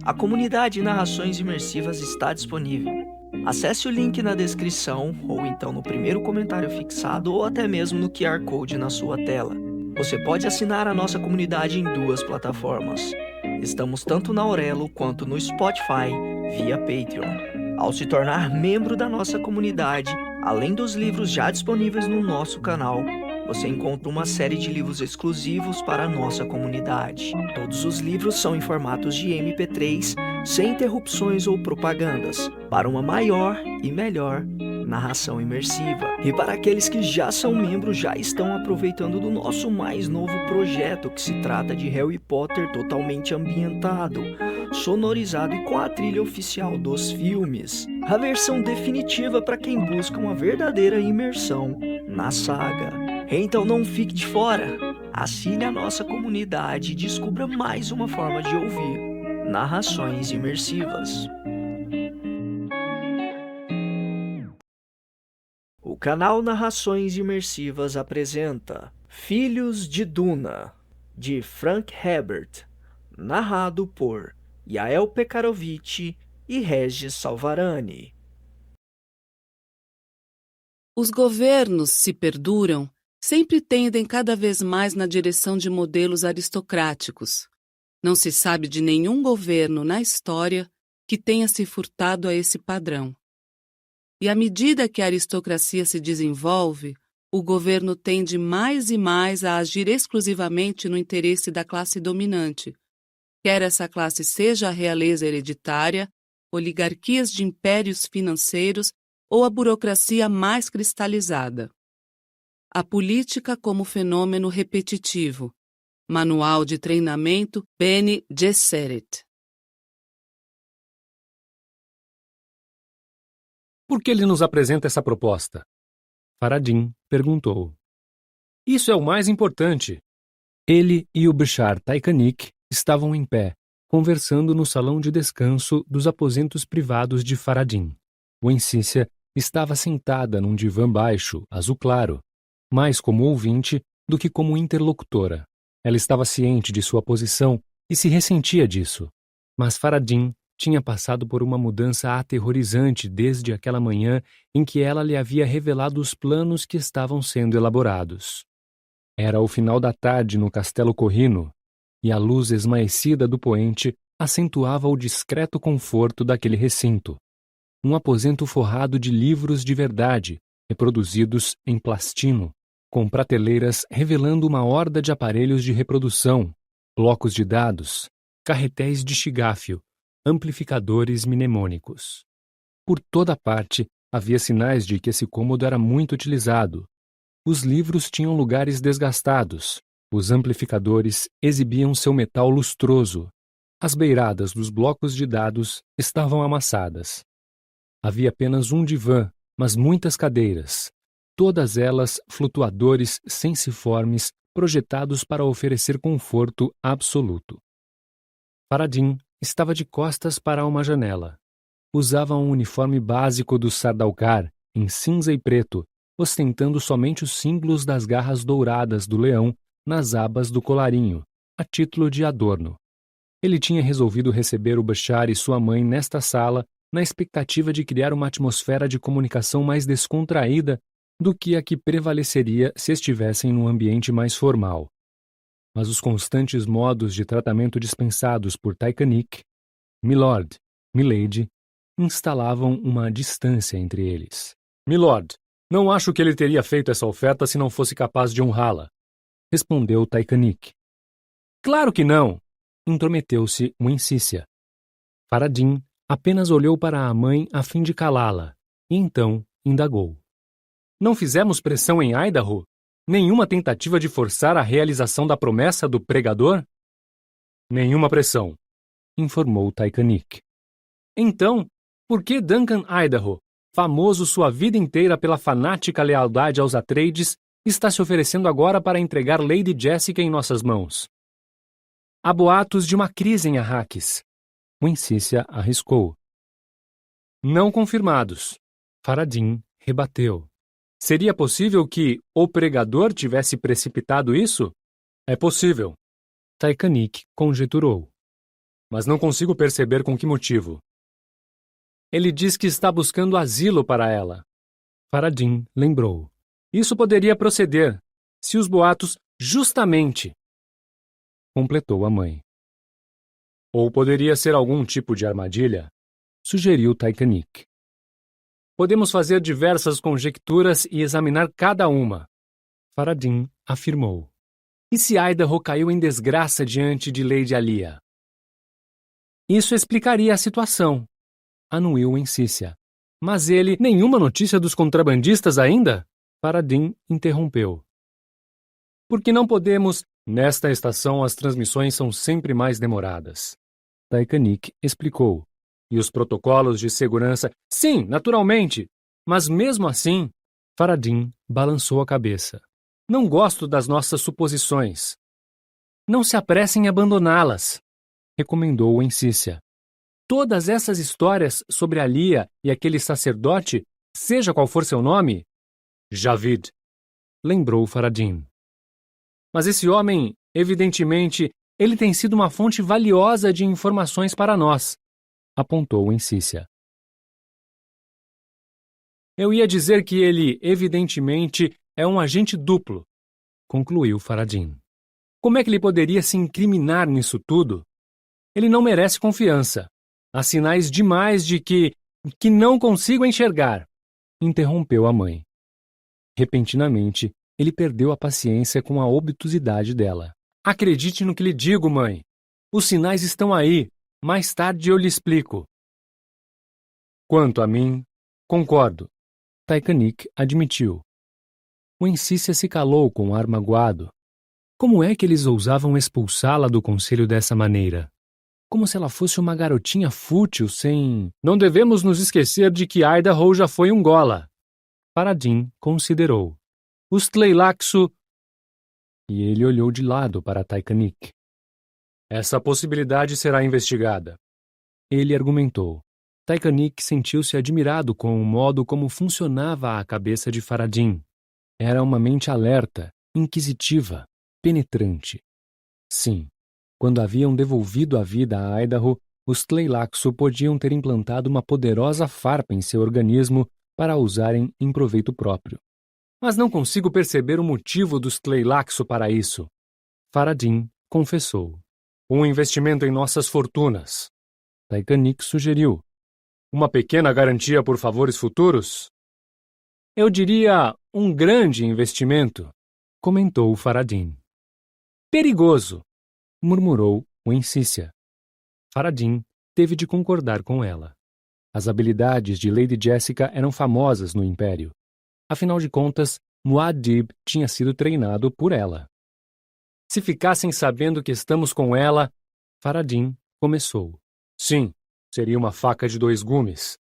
A comunidade Narrações Imersivas está disponível. Acesse o link na descrição, ou então no primeiro comentário fixado, ou até mesmo no QR Code na sua tela. Você pode assinar a nossa comunidade em duas plataformas. Estamos tanto na Aurelo quanto no Spotify, via Patreon. Ao se tornar membro da nossa comunidade, além dos livros já disponíveis no nosso canal, você encontra uma série de livros exclusivos para a nossa comunidade. Todos os livros são em formatos de MP3, sem interrupções ou propagandas, para uma maior e melhor narração imersiva. E para aqueles que já são membros, já estão aproveitando do nosso mais novo projeto, que se trata de Harry Potter totalmente ambientado, sonorizado e com a trilha oficial dos filmes. A versão definitiva para quem busca uma verdadeira imersão na saga. Então não fique de fora. Assine a nossa comunidade e descubra mais uma forma de ouvir narrações imersivas. O canal Narrações Imersivas apresenta Filhos de Duna, de Frank Herbert, narrado por Yael Pekarovich e Regis Salvarani. Os governos, se perduram, sempre tendem cada vez mais na direção de modelos aristocráticos. Não se sabe de nenhum governo na história que tenha se furtado a esse padrão. E à medida que a aristocracia se desenvolve, o governo tende mais e mais a agir exclusivamente no interesse da classe dominante, quer essa classe seja a realeza hereditária, oligarquias de impérios financeiros ou a burocracia mais cristalizada. A política como fenômeno repetitivo. Manual de treinamento Bene Gesserit. Por que ele nos apresenta essa proposta? Faradim perguntou. Isso é o mais importante. Ele e o Bishar Taikanik estavam em pé, conversando no salão de descanso dos aposentos privados de Faradim. Wencícia estava sentada num divã baixo, azul claro, mais como ouvinte do que como interlocutora. Ela estava ciente de sua posição e se ressentia disso. Mas Faradim tinha passado por uma mudança aterrorizante desde aquela manhã em que ela lhe havia revelado os planos que estavam sendo elaborados. Era o final da tarde no Castelo Corrino, e a luz esmaecida do poente acentuava o discreto conforto daquele recinto. Um aposento forrado de livros de verdade, reproduzidos em plastino, com prateleiras revelando uma horda de aparelhos de reprodução, blocos de dados, carretéis de chigáfio, amplificadores mnemônicos. Por toda parte havia sinais de que esse cômodo era muito utilizado. Os livros tinham lugares desgastados, os amplificadores exibiam seu metal lustroso, as beiradas dos blocos de dados estavam amassadas. Havia apenas um divã, mas muitas cadeiras, todas elas flutuadores sensiformes projetados para oferecer conforto absoluto. Faradim estava de costas para uma janela. Usava um uniforme básico do Sardaukar, em cinza e preto, ostentando somente os símbolos das garras douradas do leão nas abas do colarinho, a título de adorno. Ele tinha resolvido receber o Bashar e sua mãe nesta sala na expectativa de criar uma atmosfera de comunicação mais descontraída do que a que prevaleceria se estivessem num ambiente mais formal. Mas os constantes modos de tratamento dispensados por Taikanik, Milord, Milady, instalavam uma distância entre eles. Milord, não acho que ele teria feito essa oferta se não fosse capaz de honrá-la, respondeu Taikanik. Claro que não, intrometeu-se Wencícia. Faradim apenas olhou para a mãe a fim de calá-la, e então indagou. Não fizemos pressão em Idaho? Nenhuma tentativa de forçar a realização da promessa do pregador? Nenhuma pressão, informou Taikanik. Então, por que Duncan Idaho, famoso sua vida inteira pela fanática lealdade aos Atreides, está se oferecendo agora para entregar Lady Jessica em nossas mãos? Há boatos de uma crise em Arrakis. Wencícia arriscou. Não confirmados. Faradim rebateu. Seria possível que o pregador tivesse precipitado isso? É possível. Taikanik conjeturou. mas não consigo perceber com que motivo. Ele diz que está buscando asilo para ela. Faradin lembrou. Isso poderia proceder, se os boatos justamente... Completou a mãe. Ou poderia ser algum tipo de armadilha, sugeriu Tykanick. Podemos fazer diversas conjecturas e examinar cada uma, Faradin afirmou. E se Idaho caiu em desgraça diante de Lady Alia? Isso explicaria a situação, anuiu Encícia. Mas ele... Nenhuma notícia dos contrabandistas ainda? Faradin interrompeu. Porque não podemos... Nesta estação as transmissões são sempre mais demoradas. Tykanick explicou. E os protocolos de segurança... Sim, naturalmente! Mas mesmo assim... Faradin balançou a cabeça. Não gosto das nossas suposições. Não se apressem em abandoná-las, recomendou Encícia. Todas essas histórias sobre Alia e aquele sacerdote, seja qual for seu nome... Javid, lembrou Faradin. Mas esse homem, evidentemente, ele tem sido uma fonte valiosa de informações para nós, apontou Encícia. Eu ia dizer que ele, evidentemente, é um agente duplo, concluiu Faradin. Como é que ele poderia se incriminar nisso tudo? Ele não merece confiança. Há sinais demais de que não consigo enxergar, interrompeu a mãe. Repentinamente, ele perdeu a paciência com a obtusidade dela. Acredite no que lhe digo, mãe. Os sinais estão aí. Mais tarde eu lhe explico. Quanto a mim, concordo, Tykanick admitiu. O Encícia se calou com um ar magoado. Como é que eles ousavam expulsá-la do conselho dessa maneira? Como se ela fosse uma garotinha fútil sem... Não devemos nos esquecer de que Idaho já foi um gola. Faradin considerou. Os Tleilaxo... E ele olhou de lado para Tykanick. Essa possibilidade será investigada. Ele argumentou. Tykanick sentiu-se admirado com o modo como funcionava a cabeça de Faradin. Era uma mente alerta, inquisitiva, penetrante. Sim, quando haviam devolvido a vida a Idaho, os Tleilaxo podiam ter implantado uma poderosa farpa em seu organismo para a usarem em proveito próprio. Mas não consigo perceber o motivo dos Tleilaxo para isso. Faradin confessou. Um investimento em nossas fortunas. Tykanick sugeriu. Uma pequena garantia por favores futuros? Eu diria um grande investimento, comentou Faradin. Perigoso, murmurou o Encícia. Faradin teve de concordar com ela. As habilidades de Lady Jessica eram famosas no Império. Afinal de contas, Muad'Dib tinha sido treinado por ela. Se ficassem sabendo que estamos com ela... Faradin começou. Sim, seria uma faca de 2 gumes.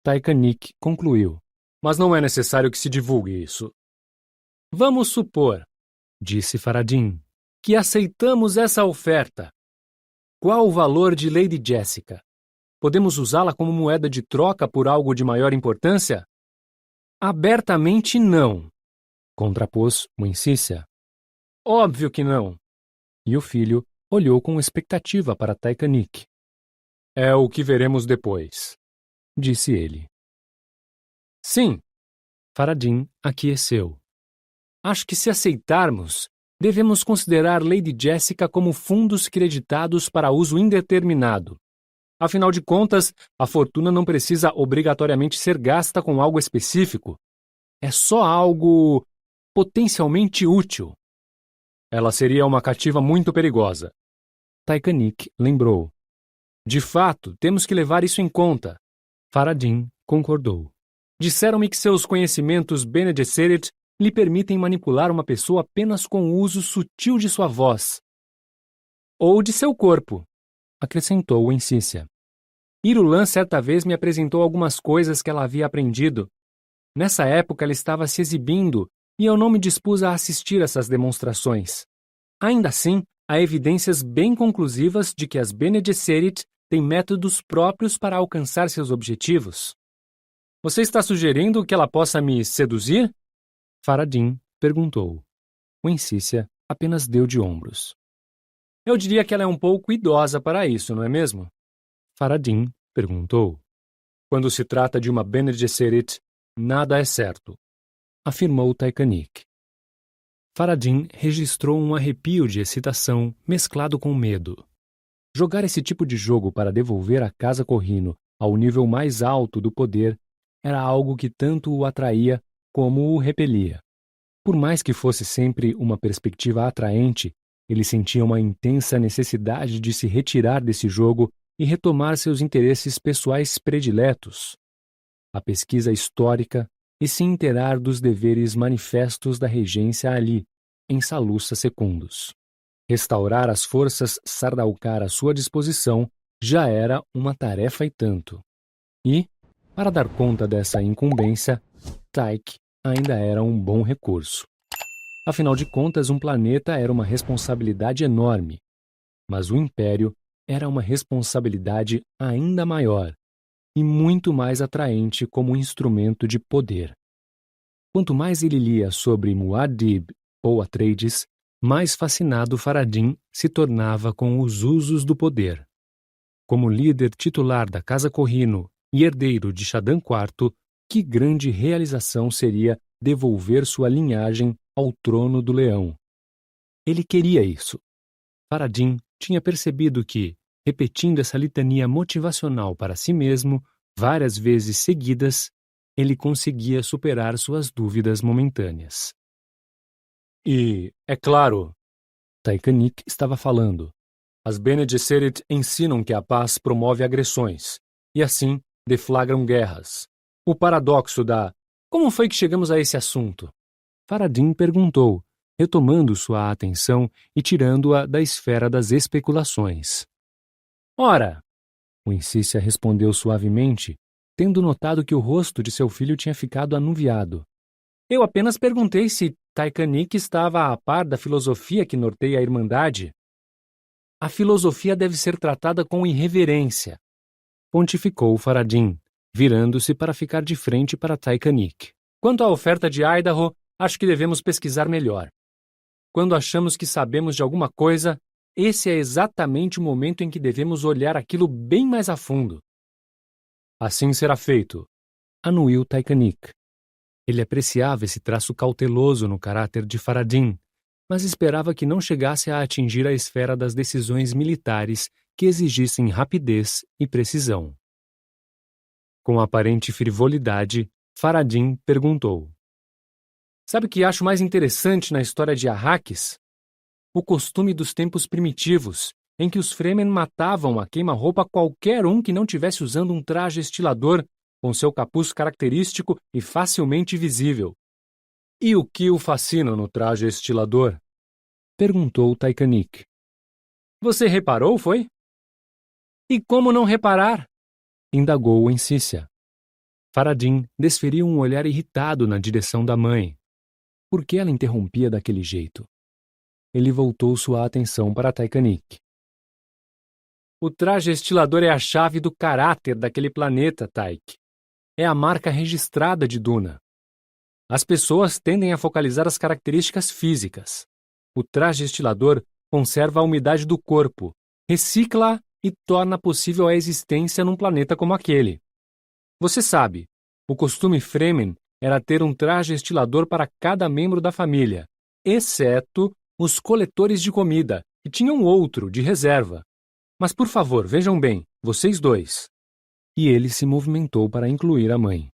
Tykanick concluiu. Mas não é necessário que se divulgue isso. Vamos supor, disse Faradin, que aceitamos essa oferta. Qual o valor de Lady Jessica? Podemos usá-la como moeda de troca por algo de maior importância? Abertamente não, contrapôs o Encícia. Óbvio que não. E o filho olhou com expectativa para Tykanick. É o que veremos depois, disse ele. Sim, Faradin aqueceu. Acho que se aceitarmos, devemos considerar Lady Jessica como fundos creditados para uso indeterminado. Afinal de contas, a fortuna não precisa obrigatoriamente ser gasta com algo específico. É só algo potencialmente útil. Ela seria uma cativa muito perigosa. Tykanick lembrou. De fato, temos que levar isso em conta. Faradin concordou. Disseram-me que seus conhecimentos Bene Gesserit lhe permitem manipular uma pessoa apenas com o uso sutil de sua voz. Ou de seu corpo, acrescentou Encícia. Irulan certa vez me apresentou algumas coisas que ela havia aprendido. Nessa época ela estava se exibindo e eu não me dispus a assistir essas demonstrações. Ainda assim, há evidências bem conclusivas de que as Bene Gesserit têm métodos próprios para alcançar seus objetivos. Você está sugerindo que ela possa me seduzir? Faradin perguntou. O Encícia apenas deu de ombros. Eu diria que ela é um pouco idosa para isso, não é mesmo? Faradin perguntou. Quando se trata de uma Bene Gesserit, nada é certo, afirmou Tykanic. Faradin registrou um arrepio de excitação mesclado com medo. Jogar esse tipo de jogo para devolver a Casa Corrino ao nível mais alto do poder era algo que tanto o atraía como o repelia. Por mais que fosse sempre uma perspectiva atraente, ele sentia uma intensa necessidade de se retirar desse jogo e retomar seus interesses pessoais prediletos, a pesquisa histórica e se inteirar dos deveres manifestos da regência ali, em Salussa Secundus. Restaurar as forças Sardaukar à sua disposição já era uma tarefa e tanto. E, para dar conta dessa incumbência, Tyke ainda era um bom recurso. Afinal de contas, um planeta era uma responsabilidade enorme, mas o Império era uma responsabilidade ainda maior e muito mais atraente como instrumento de poder. Quanto mais ele lia sobre Muad'Dib ou Atreides, mais fascinado Faradin se tornava com os usos do poder. Como líder titular da Casa Corrino e herdeiro de Shaddam IV, que grande realização seria devolver sua linhagem ao trono do leão. Ele queria isso. Faradin tinha percebido que, repetindo essa litania motivacional para si mesmo, várias vezes seguidas, ele conseguia superar suas dúvidas momentâneas. E, é claro, Tykanic estava falando, as Bene Gesserit ensinam que a paz promove agressões, e assim deflagram guerras. O paradoxo da como foi que chegamos a esse assunto? Faradin perguntou, retomando sua atenção e tirando-a da esfera das especulações. Ora, o Insícia respondeu suavemente, tendo notado que o rosto de seu filho tinha ficado anuviado. Eu apenas perguntei se Tykanic estava a par da filosofia que norteia a Irmandade. A filosofia deve ser tratada com irreverência, pontificou Faradin, virando-se para ficar de frente para Tykanic. Quanto à oferta de Idaho, acho que devemos pesquisar melhor. Quando achamos que sabemos de alguma coisa, esse é exatamente o momento em que devemos olhar aquilo bem mais a fundo. Assim será feito, anuiu Tykanic. Ele apreciava esse traço cauteloso no caráter de Faradin, mas esperava que não chegasse a atingir a esfera das decisões militares que exigissem rapidez e precisão. Com aparente frivolidade, Faradin perguntou. Sabe o que acho mais interessante na história de Arrakis? O costume dos tempos primitivos, em que os Fremen matavam a queima-roupa qualquer um que não tivesse usando um traje estilador, com seu capuz característico e facilmente visível. E o que o fascina no traje estilador? Perguntou Tykanic. Você reparou, foi? E como não reparar? Indagou Insícia. Faradin desferiu um olhar irritado na direção da mãe. Por que ela interrompia daquele jeito? Ele voltou sua atenção para Tykanic. O traje estilador é a chave do caráter daquele planeta, Tyke. É a marca registrada de Duna. As pessoas tendem a focalizar as características físicas. O traje estilador conserva a umidade do corpo, recicla-a e torna possível a existência num planeta como aquele. Você sabe, o costume Fremen era ter um traje estilador para cada membro da família, exceto os coletores de comida, que tinham outro, de reserva. Mas, por favor, vejam bem, vocês dois. E ele se movimentou para incluir a mãe.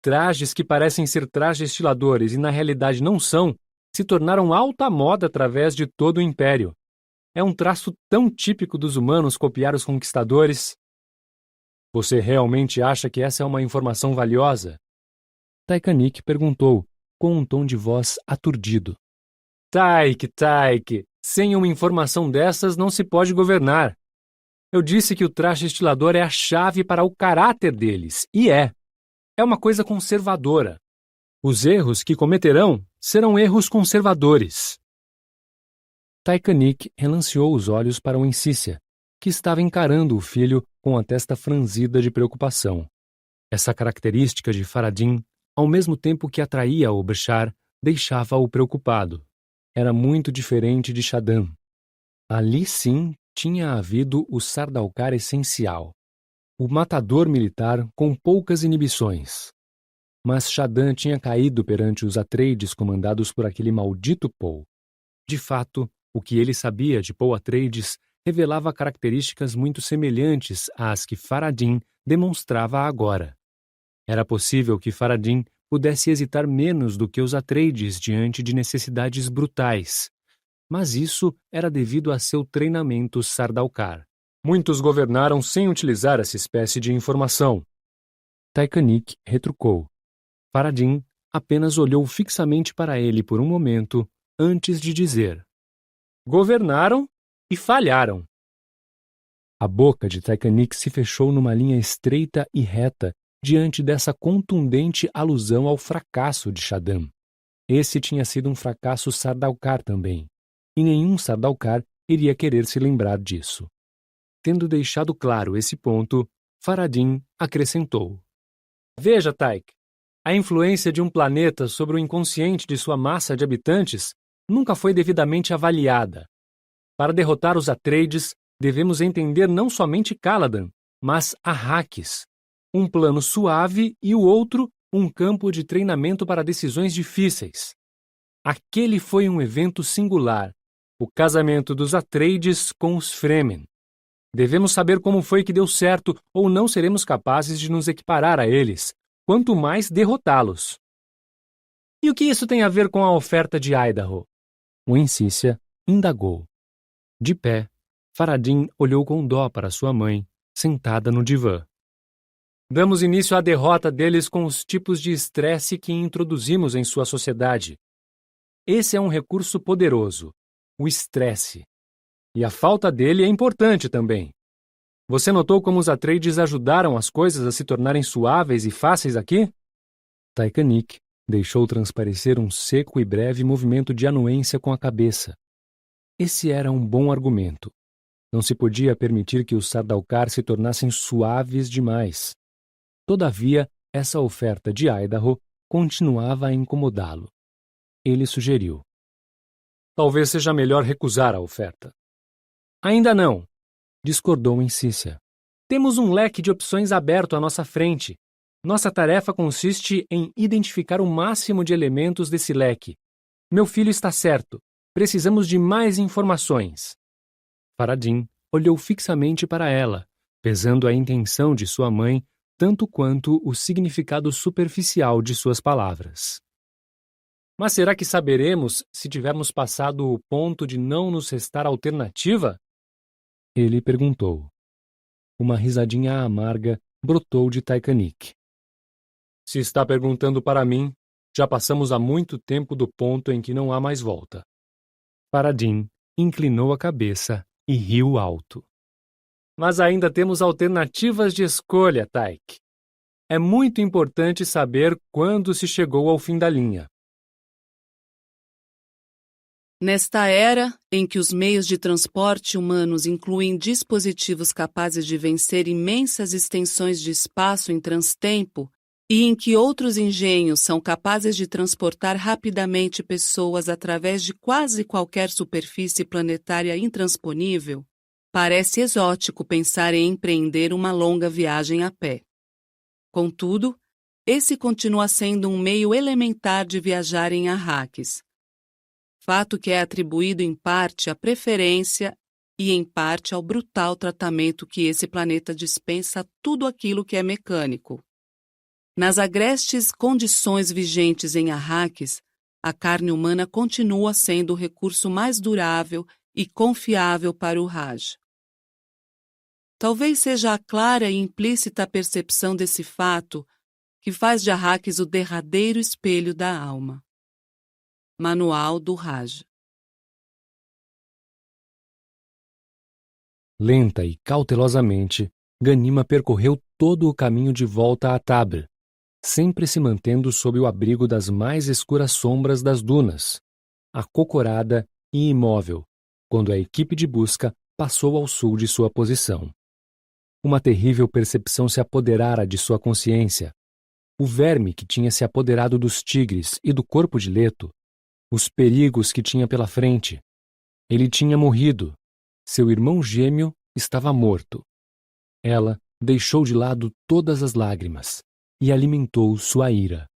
Trajes que parecem ser trajes estiladores e na realidade não são, se tornaram alta moda através de todo o Império. É um traço tão típico dos humanos copiar os conquistadores. Você realmente acha que essa é uma informação valiosa? Tykanic perguntou, com um tom de voz aturdido. Tyke, sem uma informação dessas não se pode governar. Eu disse que o traje estilador é a chave para o caráter deles, e é. É uma coisa conservadora. Os erros que cometerão serão erros conservadores. Tykanic relanceou os olhos para o Insícia, que estava encarando o filho com a testa franzida de preocupação. Essa característica de Faradin, ao mesmo tempo que atraía o Beshar, deixava-o preocupado. Era muito diferente de Shaddam. Ali sim tinha havido o Sardaukar essencial, o matador militar com poucas inibições. Mas Shaddam tinha caído perante os Atreides comandados por aquele maldito Paul. De fato, o que ele sabia de Paul Atreides revelava características muito semelhantes às que Faradin demonstrava agora. Era possível que Faradin pudesse hesitar menos do que os Atreides diante de necessidades brutais, mas isso era devido a seu treinamento Sardaukar. Muitos governaram sem utilizar essa espécie de informação. Taikanik retrucou. Faradin apenas olhou fixamente para ele por um momento antes de dizer: governaram e falharam. A boca de Taikanik se fechou numa linha estreita e reta diante dessa contundente alusão ao fracasso de Shaddam. Esse tinha sido um fracasso Sardaukar também, e nenhum Sardaukar iria querer se lembrar disso. Tendo deixado claro esse ponto, Faradin acrescentou: veja, Taik, a influência de um planeta sobre o inconsciente de sua massa de habitantes nunca foi devidamente avaliada. Para derrotar os Atreides, devemos entender não somente Caladan, mas Arrakis, um plano suave e o outro um campo de treinamento para decisões difíceis. Aquele foi um evento singular, o casamento dos Atreides com os Fremen. Devemos saber como foi que deu certo ou não seremos capazes de nos equiparar a eles, quanto mais derrotá-los. E o que isso tem a ver com a oferta de Idaho? O Insícia indagou. De pé, Faradin olhou com dó para sua mãe, sentada no divã. Damos início à derrota deles com os tipos de estresse que introduzimos em sua sociedade. Esse é um recurso poderoso, o estresse. E a falta dele é importante também. Você notou como os Atreides ajudaram as coisas a se tornarem suaves e fáceis aqui? Taikanik deixou transparecer um seco e breve movimento de anuência com a cabeça. Esse era um bom argumento. Não se podia permitir que os Sardaukar se tornassem suaves demais. Todavia, essa oferta de Idaho continuava a incomodá-lo. Ele sugeriu: talvez seja melhor recusar a oferta. Ainda não, discordou Insícia. Temos um leque de opções aberto à nossa frente. Nossa tarefa consiste em identificar o máximo de elementos desse leque. Meu filho está certo. Precisamos de mais informações. Faradin olhou fixamente para ela, pesando a intenção de sua mãe tanto quanto o significado superficial de suas palavras. Mas será que saberemos se tivermos passado o ponto de não nos restar alternativa? Ele perguntou. Uma risadinha amarga brotou de Taikanik. Se está perguntando para mim, já passamos há muito tempo do ponto em que não há mais volta. Faradin inclinou a cabeça e riu alto. Mas ainda temos alternativas de escolha, Taik. É muito importante saber quando se chegou ao fim da linha. Nesta era, em que os meios de transporte humanos incluem dispositivos capazes de vencer imensas extensões de espaço em transtempo, e em que outros engenhos são capazes de transportar rapidamente pessoas através de quase qualquer superfície planetária intransponível, parece exótico pensar em empreender uma longa viagem a pé. Contudo, esse continua sendo um meio elementar de viajar em Arrakis, fato que é atribuído em parte à preferência e em parte ao brutal tratamento que esse planeta dispensa a tudo aquilo que é mecânico. Nas agrestes condições vigentes em Arrakis, a carne humana continua sendo o recurso mais durável e confiável para o Raj. Talvez seja a clara e implícita percepção desse fato que faz de Arrakis o derradeiro espelho da alma. Manual do Raj. Lenta e cautelosamente, Ganima percorreu todo o caminho de volta a Tabr, sempre se mantendo sob o abrigo das mais escuras sombras das dunas, acocorada e imóvel, quando a equipe de busca passou ao sul de sua posição. Uma terrível percepção se apoderara de sua consciência. O verme que tinha se apoderado dos tigres e do corpo de Leto, os perigos que tinha pela frente. Ele tinha morrido, Seu irmão gêmeo estava morto. Ela deixou de lado todas as lágrimas e alimentou sua ira.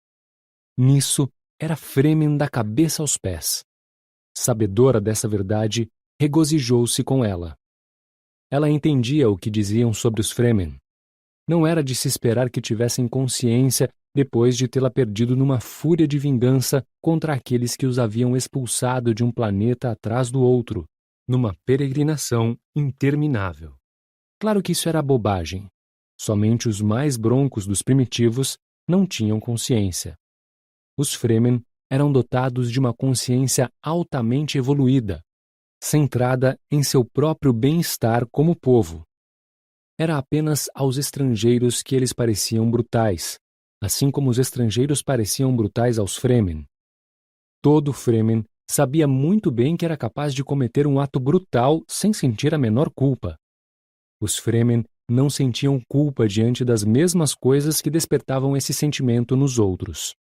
Nisso, era Fremen da cabeça aos pés. Sabedora dessa verdade, regozijou-se com ela. Ela entendia o que diziam sobre os Fremen. Não era de se esperar que tivessem consciência depois de tê-la perdido numa fúria de vingança contra aqueles que os haviam expulsado de um planeta atrás do outro, numa peregrinação interminável. Claro que isso era bobagem. Somente os mais broncos dos primitivos não tinham consciência. Os Fremen eram dotados de uma consciência altamente evoluída, centrada em seu próprio bem-estar como povo. Era apenas aos estrangeiros que eles pareciam brutais, assim como os estrangeiros pareciam brutais aos Fremen. Todo Fremen sabia muito bem que era capaz de cometer um ato brutal sem sentir a menor culpa. Os Fremen não sentiam culpa diante das mesmas coisas que despertavam esse sentimento nos outros.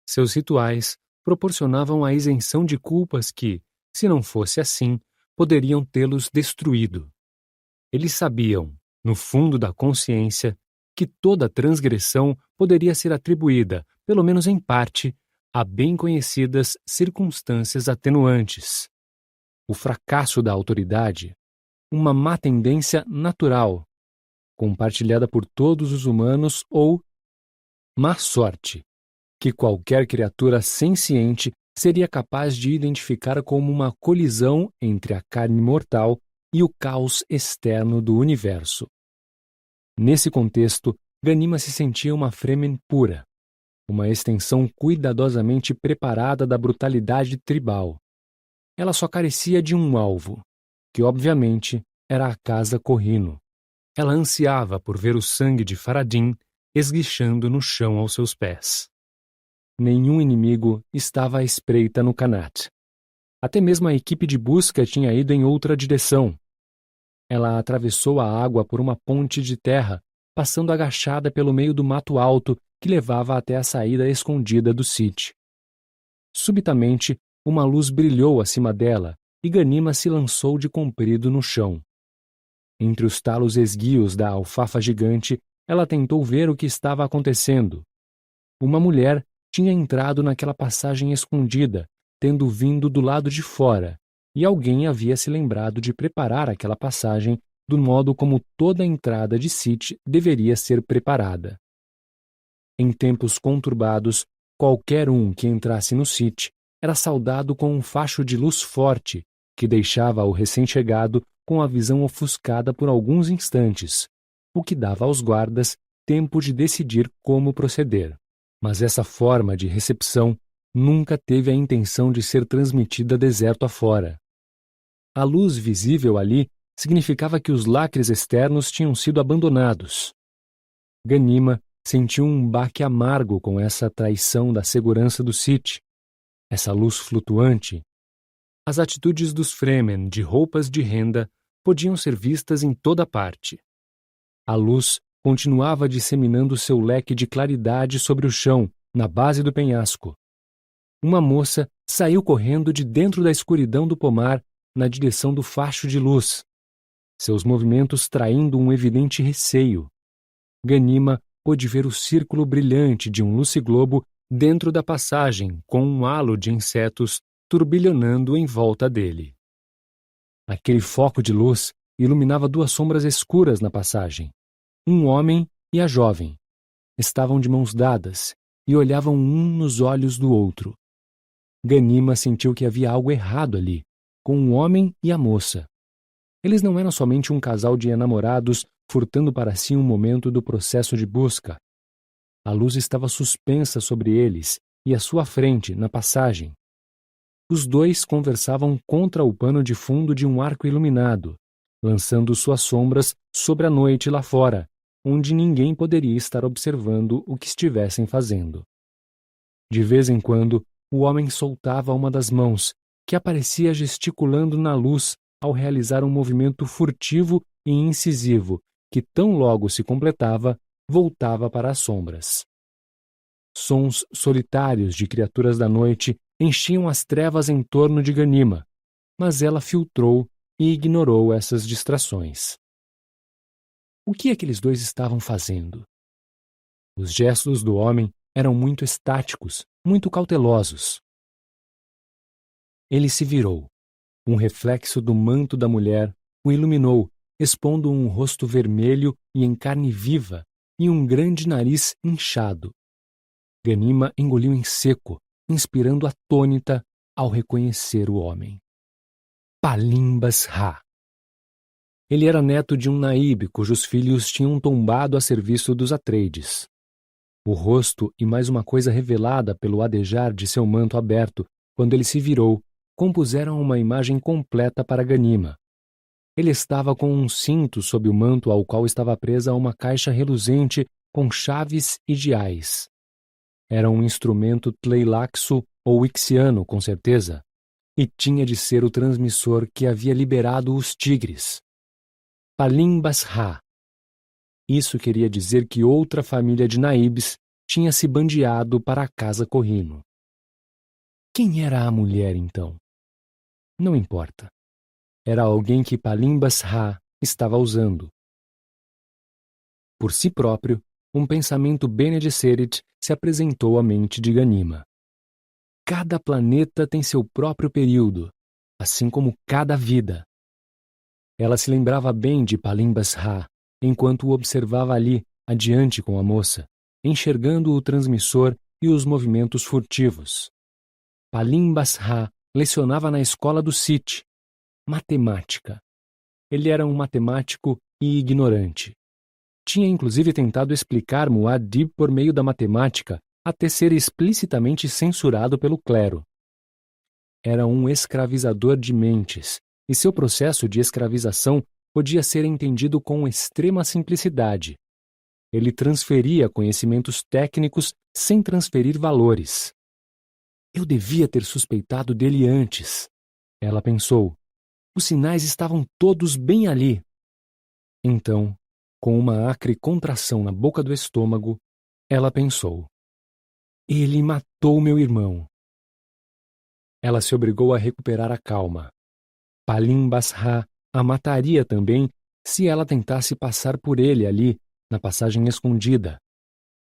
Seus rituais proporcionavam a isenção de culpas que, se não fosse assim, poderiam tê-los destruído. Eles sabiam, no fundo da consciência, que toda transgressão poderia ser atribuída, pelo menos em parte, a bem conhecidas circunstâncias atenuantes. O fracasso da autoridade, uma má tendência natural, compartilhada por todos os humanos, ou má sorte, que qualquer criatura senciente seria capaz de identificar como uma colisão entre a carne mortal e o caos externo do universo. Nesse contexto, Ganima se sentia uma Fremen pura, uma extensão cuidadosamente preparada da brutalidade tribal. Ela só carecia de um alvo, que obviamente era a casa Corrino. Ela ansiava por ver o sangue de Faradin esguichando no chão aos seus pés. Nenhum inimigo estava à espreita no Qanat. Até mesmo a equipe de busca tinha ido em outra direção. Ela atravessou a água por uma ponte de terra, passando agachada pelo meio do mato alto que levava até a saída escondida do sítio. Subitamente, uma luz brilhou acima dela e Ganima se lançou de comprido no chão. Entre os talos esguios da alfafa gigante, ela tentou ver o que estava acontecendo. Uma mulher tinha entrado naquela passagem escondida, tendo vindo do lado de fora, e alguém havia se lembrado de preparar aquela passagem do modo como toda a entrada de Sith deveria ser preparada. Em tempos conturbados, qualquer um que entrasse no Sith era saudado com um facho de luz forte, que deixava o recém-chegado com a visão ofuscada por alguns instantes, o que dava aos guardas tempo de decidir como proceder. Mas essa forma de recepção nunca teve a intenção de ser transmitida deserto afora. A luz visível ali significava que os lacres externos tinham sido abandonados. Ganima sentiu um baque amargo com essa traição da segurança do Sith, essa luz flutuante. As atitudes dos Fremen de roupas de renda podiam ser vistas em toda parte. A luz continuava disseminando seu leque de claridade sobre o chão, na base do penhasco. Uma moça saiu correndo de dentro da escuridão do pomar na direção do facho de luz, seus movimentos traindo um evidente receio. Ganima pôde ver o círculo brilhante de um luciglobo dentro da passagem, com um halo de insetos turbilhonando em volta dele. Aquele foco de luz iluminava duas sombras escuras na passagem. Um homem e a jovem. Estavam de mãos dadas e olhavam um nos olhos do outro. Ganima sentiu que havia algo errado ali, com o homem e a moça. Eles não eram somente um casal de enamorados furtando para si um momento do processo de busca. A luz estava suspensa sobre eles e à sua frente, na passagem. Os dois conversavam contra o pano de fundo de um arco iluminado, lançando suas sombras sobre a noite lá fora, onde ninguém poderia estar observando o que estivessem fazendo. De vez em quando, o homem soltava uma das mãos, que aparecia gesticulando na luz ao realizar um movimento furtivo e incisivo, que tão logo se completava, voltava para as sombras. Sons solitários de criaturas da noite enchiam as trevas em torno de Ganima, mas ela filtrou e ignorou essas distrações. O que aqueles dois estavam fazendo? Os gestos do homem eram muito estáticos, muito cautelosos. Ele se virou. Um reflexo do manto da mulher o iluminou, expondo um rosto vermelho e em carne viva e um grande nariz inchado. Ganima engoliu em seco, inspirando atônita ao reconhecer o homem. Palim-Bas Ra. Ele era neto de um naíbe cujos filhos tinham tombado a serviço dos Atreides. O rosto e mais uma coisa revelada pelo adejar de seu manto aberto, quando ele se virou, compuseram uma imagem completa para Ganima. Ele estava com um cinto sob o manto ao qual estava presa uma caixa reluzente com chaves e diais. Era um instrumento tleilaxo ou ixiano, com certeza, e tinha de ser o transmissor que havia liberado os tigres. Palim-Bas Ra. Isso queria dizer que outra família de naíbes tinha se bandeado para a casa Corrino. Quem era a mulher, então? Não importa. Era alguém que Palim-Bas Ra estava usando. Por si próprio, um pensamento Bene Gesserit se apresentou à mente de Ganima. Cada planeta tem seu próprio período, assim como cada vida. Ela se lembrava bem de Palim-Bas Ra, enquanto o observava ali, adiante com a moça, enxergando o transmissor e os movimentos furtivos. Palim-Bas Ra lecionava na escola do Sith. Matemática. Ele era um matemático e ignorante. Tinha inclusive tentado explicar Muad'Dib por meio da matemática, até ser explicitamente censurado pelo clero. Era um escravizador de mentes, e seu processo de escravização podia ser entendido com extrema simplicidade. Ele transferia conhecimentos técnicos sem transferir valores. Eu devia ter suspeitado dele antes, ela pensou. Os sinais estavam todos bem ali. Então, com uma acre contração na boca do estômago, ela pensou: ele matou meu irmão. Ela se obrigou a recuperar a calma. Palim-Bas Ra a mataria também se ela tentasse passar por ele ali, na passagem escondida.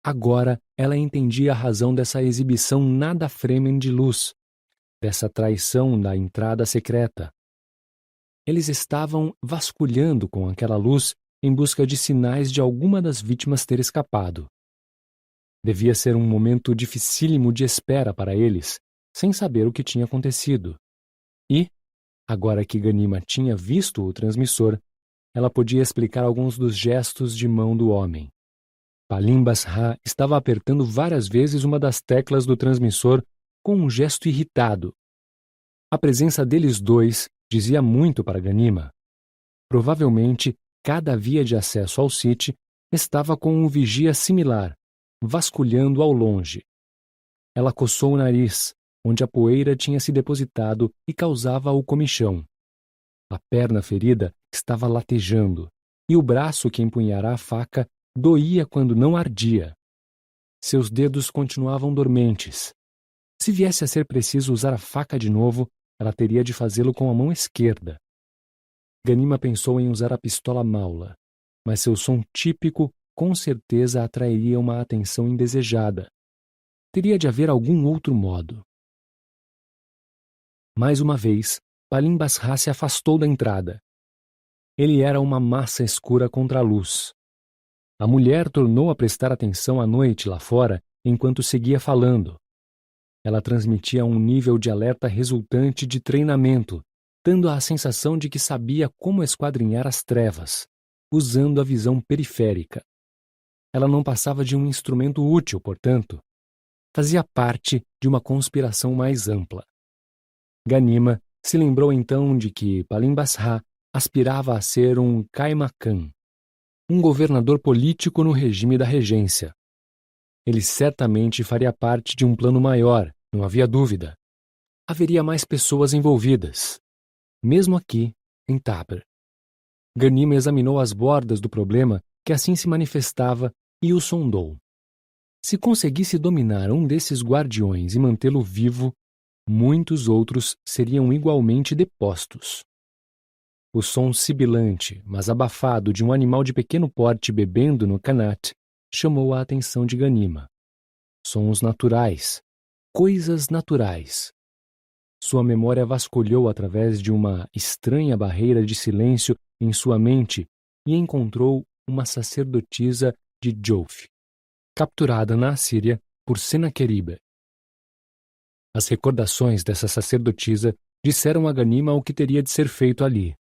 Agora ela entendia a razão dessa exibição nada fremen de luz, dessa traição da entrada secreta. Eles estavam vasculhando com aquela luz em busca de sinais de alguma das vítimas ter escapado. Devia ser um momento dificílimo de espera para eles, sem saber o que tinha acontecido. E, agora que Ganima tinha visto o transmissor, ela podia explicar alguns dos gestos de mão do homem. Palim-Bas Ra estava apertando várias vezes uma das teclas do transmissor com um gesto irritado. A presença deles dois dizia muito para Ganima. Provavelmente, cada via de acesso ao Sith estava com um vigia similar, vasculhando ao longe. Ela coçou o nariz, onde a poeira tinha se depositado e causava o comichão. A perna ferida estava latejando, e o braço que empunhara a faca doía quando não ardia. Seus dedos continuavam dormentes. Se viesse a ser preciso usar a faca de novo, ela teria de fazê-lo com a mão esquerda. Ganima pensou em usar a pistola Maula, mas seu som típico com certeza atrairia uma atenção indesejada. Teria de haver algum outro modo. Mais uma vez, Palim-Bas Ra se afastou da entrada. Ele era uma massa escura contra a luz. A mulher tornou a prestar atenção à noite lá fora enquanto seguia falando. Ela transmitia um nível de alerta resultante de treinamento, dando a sensação de que sabia como esquadrinhar as trevas, usando a visão periférica. Ela não passava de um instrumento útil, portanto. Fazia parte de uma conspiração mais ampla. Ganima se lembrou então de que Palim-Bas Ra aspirava a ser um Kaimakan, um governador político no regime da regência. Ele certamente faria parte de um plano maior, não havia dúvida. Haveria mais pessoas envolvidas, mesmo aqui, em Tabr. Ganima examinou as bordas do problema que assim se manifestava e o sondou. Se conseguisse dominar um desses guardiões e mantê-lo vivo, muitos outros seriam igualmente depostos. O som sibilante, mas abafado de um animal de pequeno porte bebendo no canat chamou a atenção de Ganima. Sons naturais, coisas naturais. Sua memória vasculhou através de uma estranha barreira de silêncio em sua mente e encontrou uma sacerdotisa de Jofe, capturada na Assíria por Senaqueribe. As recordações dessa sacerdotisa disseram a Ganima o que teria de ser feito ali.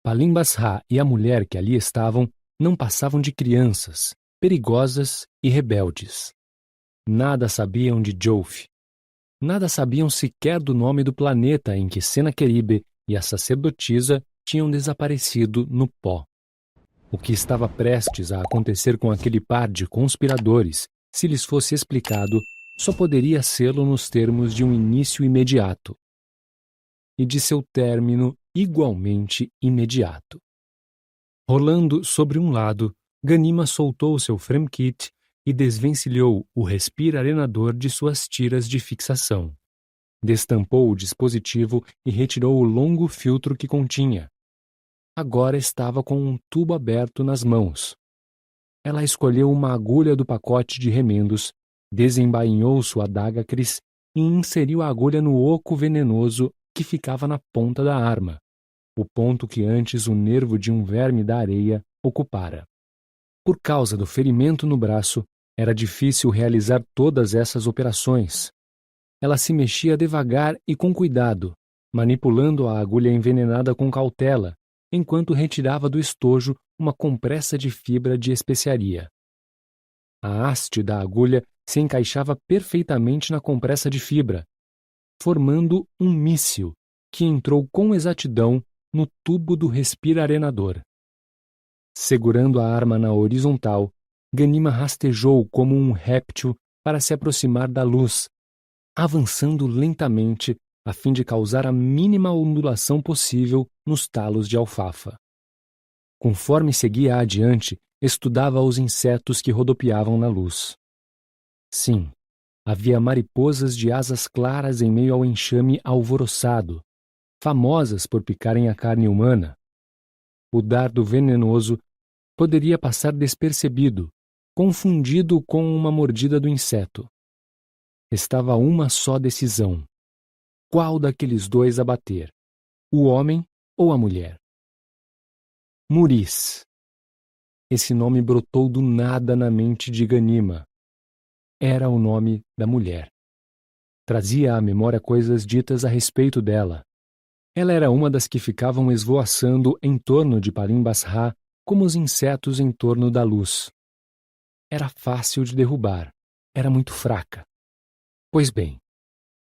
Palim Basra e a mulher que ali estavam não passavam de crianças, perigosas e rebeldes. Nada sabiam de Jofe. Nada sabiam sequer do nome do planeta em que Senaqueribe e a sacerdotisa tinham desaparecido no pó. O que estava prestes a acontecer com aquele par de conspiradores, se lhes fosse explicado, só poderia sê-lo nos termos de um início imediato e de seu término igualmente imediato. Rolando sobre um lado, Ganima soltou seu fremkit e desvencilhou o respirarenador de suas tiras de fixação. Destampou o dispositivo e retirou o longo filtro que continha. Agora estava com um tubo aberto nas mãos. Ela escolheu uma agulha do pacote de remendos, desembainhou sua adaga Cris e inseriu a agulha no oco venenoso que ficava na ponta da arma, o ponto que antes o nervo de um verme da areia ocupara. Por causa do ferimento no braço, era difícil realizar todas essas operações. Ela se mexia devagar e com cuidado, manipulando a agulha envenenada com cautela, enquanto retirava do estojo uma compressa de fibra de especiaria. A haste da agulha se encaixava perfeitamente na compressa de fibra, formando um míssil que entrou com exatidão no tubo do respirarenador. Segurando a arma na horizontal, Ganima rastejou como um réptil para se aproximar da luz, avançando lentamente a fim de causar a mínima ondulação possível nos talos de alfafa. Conforme seguia adiante, estudava os insetos que rodopiavam na luz. Sim, havia mariposas de asas claras em meio ao enxame alvoroçado, famosas por picarem a carne humana. O dardo venenoso poderia passar despercebido, confundido com uma mordida do inseto. Restava uma só decisão. Qual daqueles dois abater? O homem ou a mulher? Muris. Esse nome brotou do nada na mente de Ganima. Era o nome da mulher. Trazia à memória coisas ditas a respeito dela. Ela era uma das que ficavam esvoaçando em torno de Palim Basra como os insetos em torno da luz. Era fácil de derrubar. Era muito fraca. Pois bem,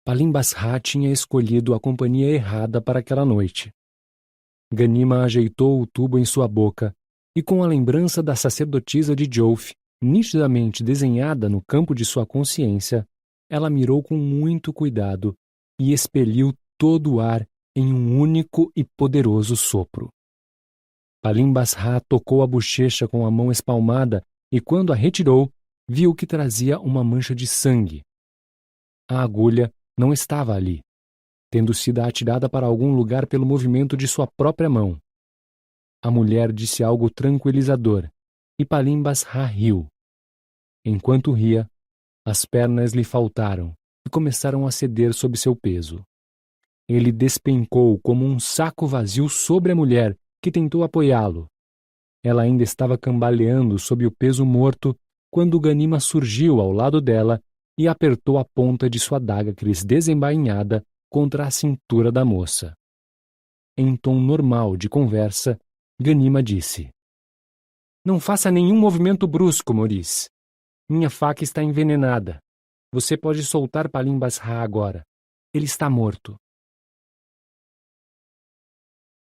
Palim Basra tinha escolhido a companhia errada para aquela noite. Ganima ajeitou o tubo em sua boca e, com a lembrança da sacerdotisa de Jofe, nitidamente desenhada no campo de sua consciência, ela mirou com muito cuidado e expeliu todo o ar em um único e poderoso sopro. Palim Basra tocou a bochecha com a mão espalmada e, quando a retirou, viu que trazia uma mancha de sangue. A agulha não estava ali, tendo sido atirada para algum lugar pelo movimento de sua própria mão. A mulher disse algo tranquilizador e Palim Basra riu. Enquanto ria, as pernas lhe faltaram e começaram a ceder sob seu peso. Ele despencou como um saco vazio sobre a mulher, que tentou apoiá-lo. Ela ainda estava cambaleando sob o peso morto quando Ganima surgiu ao lado dela e apertou a ponta de sua adaga Cris desembainhada contra a cintura da moça. Em tom normal de conversa, Ganima disse: "Não faça nenhum movimento brusco, Muris. Minha faca está envenenada. Você pode soltar Palim Basra agora. Ele está morto."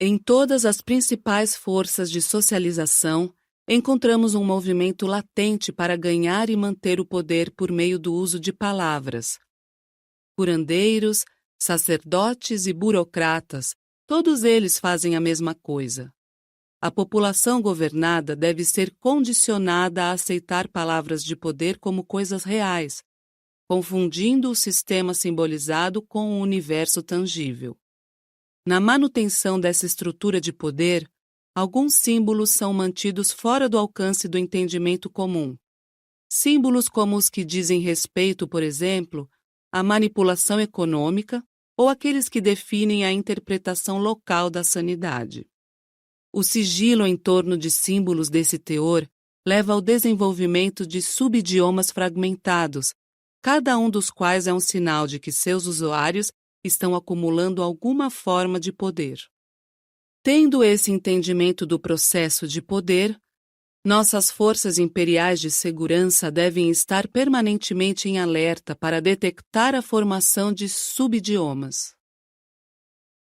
Em todas as principais forças de socialização, encontramos um movimento latente para ganhar e manter o poder por meio do uso de palavras. Curandeiros, sacerdotes e burocratas, todos eles fazem a mesma coisa. A população governada deve ser condicionada a aceitar palavras de poder como coisas reais, confundindo o sistema simbolizado com o universo tangível. Na manutenção dessa estrutura de poder, alguns símbolos são mantidos fora do alcance do entendimento comum. Símbolos como os que dizem respeito, por exemplo, à manipulação econômica ou aqueles que definem a interpretação local da sanidade. O sigilo em torno de símbolos desse teor leva ao desenvolvimento de subidiomas fragmentados, cada um dos quais é um sinal de que seus usuários estão acumulando alguma forma de poder. Tendo esse entendimento do processo de poder, nossas forças imperiais de segurança devem estar permanentemente em alerta para detectar a formação de subidiomas.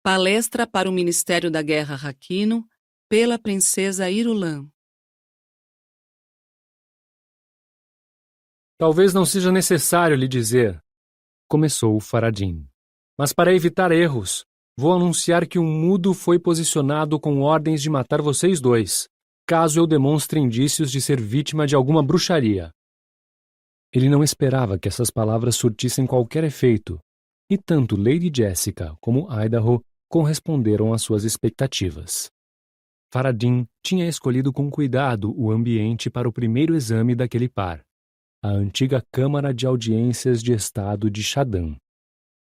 Palestra para o Ministério da Guerra Raquino, pela princesa Irulan. Talvez não seja necessário lhe dizer, começou Faradin. Mas para evitar erros, vou anunciar que um mudo foi posicionado com ordens de matar vocês dois, caso eu demonstre indícios de ser vítima de alguma bruxaria. Ele não esperava que essas palavras surtissem qualquer efeito, e tanto Lady Jessica como Idaho corresponderam às suas expectativas. Faradin tinha escolhido com cuidado o ambiente para o primeiro exame daquele par, a antiga Câmara de Audiências de Estado de Shadan.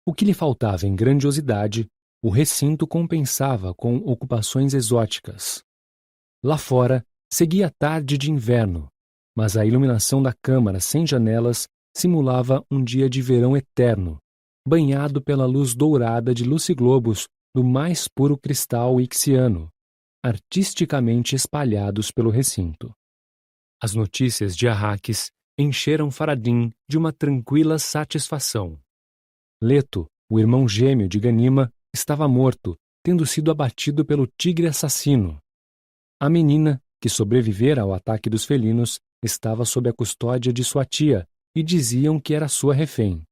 O que lhe faltava em grandiosidade, o recinto compensava com ocupações exóticas. Lá fora, seguia a tarde de inverno, mas a iluminação da câmara sem janelas simulava um dia de verão eterno, banhado pela luz dourada de luciglobos do mais puro cristal ixiano, artisticamente espalhados pelo recinto. As notícias de Arrakis encheram Faradin de uma tranquila satisfação. Leto, o irmão gêmeo de Ganima, estava morto, tendo sido abatido pelo tigre assassino. A menina, que sobrevivera ao ataque dos felinos, estava sob a custódia de sua tia e diziam que era sua refém.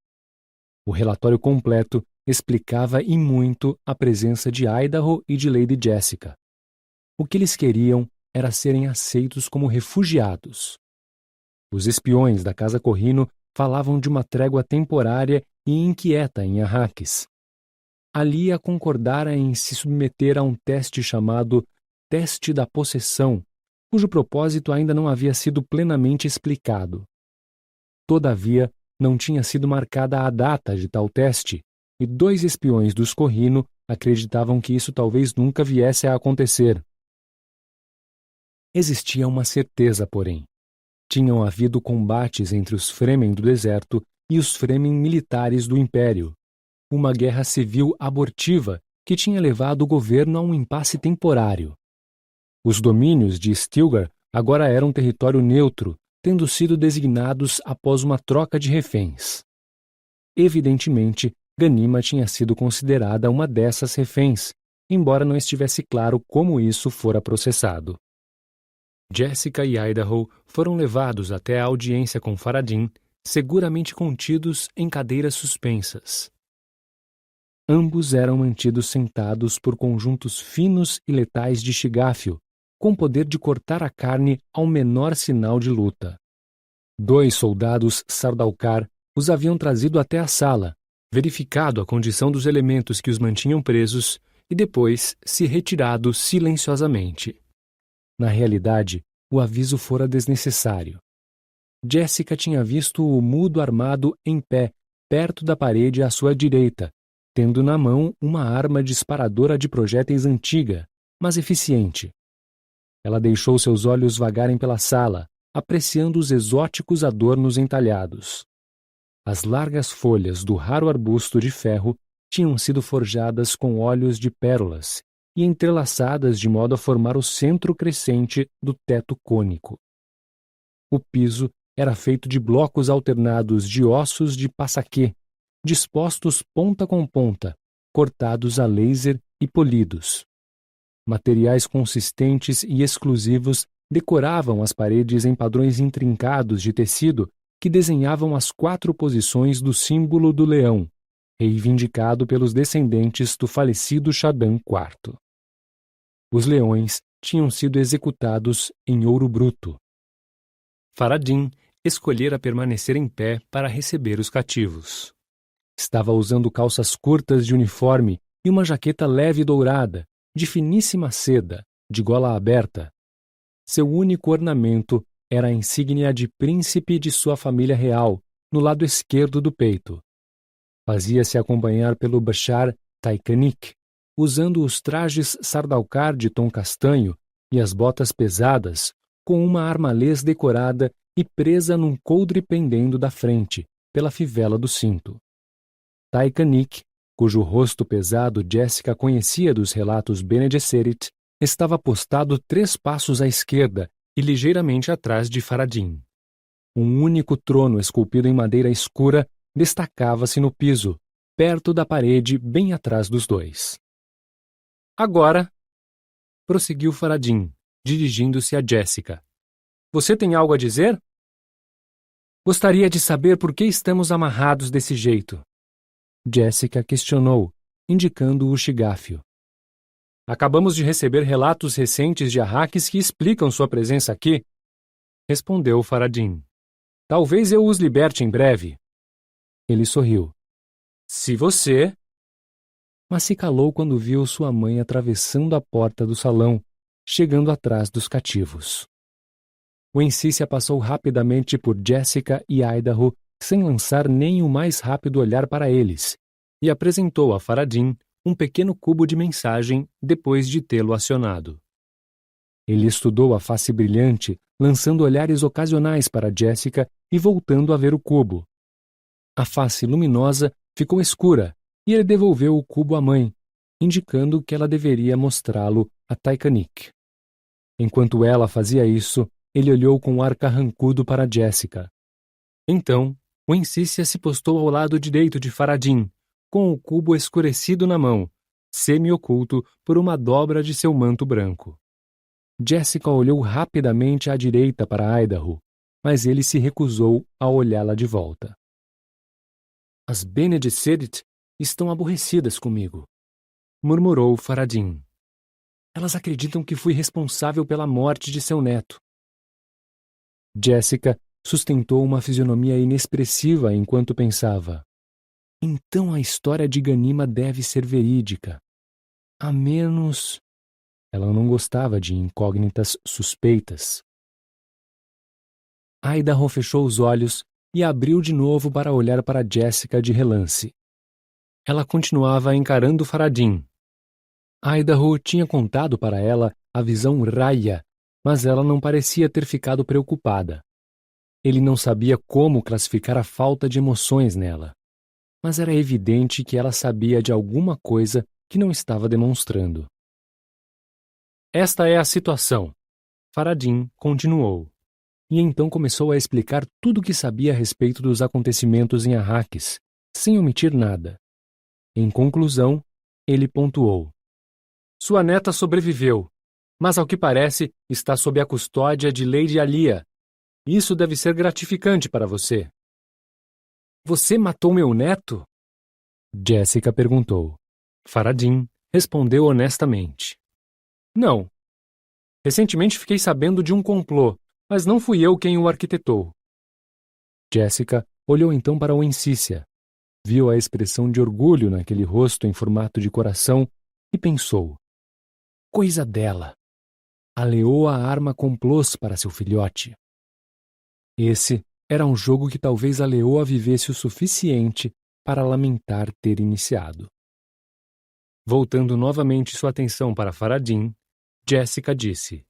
O relatório completo explicava e muito a presença de Idaho e de Lady Jessica. O que eles queriam era serem aceitos como refugiados. Os espiões da Casa Corrino falavam de uma trégua temporária e inquieta em Arrakis. Alia concordara em se submeter a um teste chamado Teste da Possessão, cujo propósito ainda não havia sido plenamente explicado. Todavia, não tinha sido marcada a data de tal teste, e 2 espiões dos Corrino acreditavam que isso talvez nunca viesse a acontecer. Existia uma certeza, porém. Tinham havido combates entre os Fremen do deserto e os Fremen militares do Império. Uma guerra civil abortiva que tinha levado o governo a um impasse temporário. Os domínios de Stilgar agora eram território neutro, tendo sido designados após uma troca de reféns. Evidentemente, Ganima tinha sido considerada uma dessas reféns, embora não estivesse claro como isso fora processado. Jessica e Idaho foram levados até a audiência com Faradin, seguramente contidos em cadeiras suspensas. Ambos eram mantidos sentados por conjuntos finos e letais de chigáfio, com poder de cortar a carne ao menor sinal de luta. 2 soldados Sardaukar os haviam trazido até a sala, verificado a condição dos elementos que os mantinham presos e depois se retirado silenciosamente. Na realidade, o aviso fora desnecessário. Jessica tinha visto o mudo armado em pé, perto da parede à sua direita, tendo na mão uma arma disparadora de projéteis antiga, mas eficiente. Ela deixou seus olhos vagarem pela sala, apreciando os exóticos adornos entalhados. As largas folhas do raro arbusto de ferro tinham sido forjadas com óleos de pérolas e entrelaçadas de modo a formar o centro crescente do teto cônico. O piso era feito de blocos alternados de ossos de passaquê, dispostos ponta com ponta, cortados a laser e polidos. Materiais consistentes e exclusivos decoravam as paredes em padrões intrincados de tecido que desenhavam as 4 posições do símbolo do leão, reivindicado pelos descendentes do falecido Shadan IV. Os leões tinham sido executados em ouro bruto. Faradin escolhera permanecer em pé para receber os cativos. Estava usando calças curtas de uniforme e uma jaqueta leve e dourada, de finíssima seda, de gola aberta. Seu único ornamento era a insígnia de príncipe de sua família real, no lado esquerdo do peito. Fazia-se acompanhar pelo Bashar Taikanich, usando os trajes sardaukar de tom castanho e as botas pesadas, com uma armalês decorada e presa num coldre pendendo da frente, pela fivela do cinto. Taikanich, cujo rosto pesado Jessica conhecia dos relatos Bene Gesserit, estava postado 3 passos à esquerda e ligeiramente atrás de Faradin. Um único trono esculpido em madeira escura destacava-se no piso, perto da parede bem atrás dos dois. Agora, prosseguiu Faradin, dirigindo-se a Jessica. Você tem algo a dizer? Gostaria de saber por que estamos amarrados desse jeito. Jessica questionou, indicando o chigáfio. Acabamos de receber relatos recentes de arraques que explicam sua presença aqui, respondeu Faradin. Talvez eu os liberte em breve. Ele sorriu. Se você... Mas se calou quando viu sua mãe atravessando a porta do salão, chegando atrás dos cativos. O Encícia passou rapidamente por Jessica e Idaho, sem lançar nem o mais rápido olhar para eles, e apresentou a Faradin um pequeno cubo de mensagem depois de tê-lo acionado. Ele estudou a face brilhante, lançando olhares ocasionais para Jessica e voltando a ver o cubo. A face luminosa ficou escura e ele devolveu o cubo à mãe, indicando que ela deveria mostrá-lo a Taikanich. Enquanto ela fazia isso, ele olhou com ar carrancudo para Jessica. Então, o Encícia se postou ao lado direito de Faradin, com o cubo escurecido na mão, semi-oculto por uma dobra de seu manto branco. Jessica olhou rapidamente à direita para Idaho, mas ele se recusou a olhá-la de volta. As Bene Gesserit estão aborrecidas comigo, murmurou Faradin. Elas acreditam que fui responsável pela morte de seu neto. Jessica sustentou uma fisionomia inexpressiva enquanto pensava. Então a história de Ganima deve ser verídica. A menos... Ela não gostava de incógnitas suspeitas. Idaho fechou os olhos e abriu de novo para olhar para Jessica de relance. Ela continuava encarando Faradin. Idaho tinha contado para ela a visão Raya, mas ela não parecia ter ficado preocupada. Ele não sabia como classificar a falta de emoções nela, mas era evidente que ela sabia de alguma coisa que não estava demonstrando. Esta é a situação, Faradin continuou, e então começou a explicar tudo o que sabia a respeito dos acontecimentos em Arrakis, sem omitir nada. Em conclusão, ele pontuou. Sua neta sobreviveu, mas ao que parece está sob a custódia de Lady Alia. Isso deve ser gratificante para você. Você matou meu neto? Jessica perguntou. Faradin respondeu honestamente. Não. Recentemente fiquei sabendo de um complô, mas não fui eu quem o arquitetou. Jessica olhou então para o Encícia, viu a expressão de orgulho naquele rosto em formato de coração e pensou. Coisa dela. A leoa arma complôs para seu filhote. Esse era um jogo que talvez a leoa vivesse o suficiente para lamentar ter iniciado. Voltando novamente sua atenção para Faradin, Jessica disse.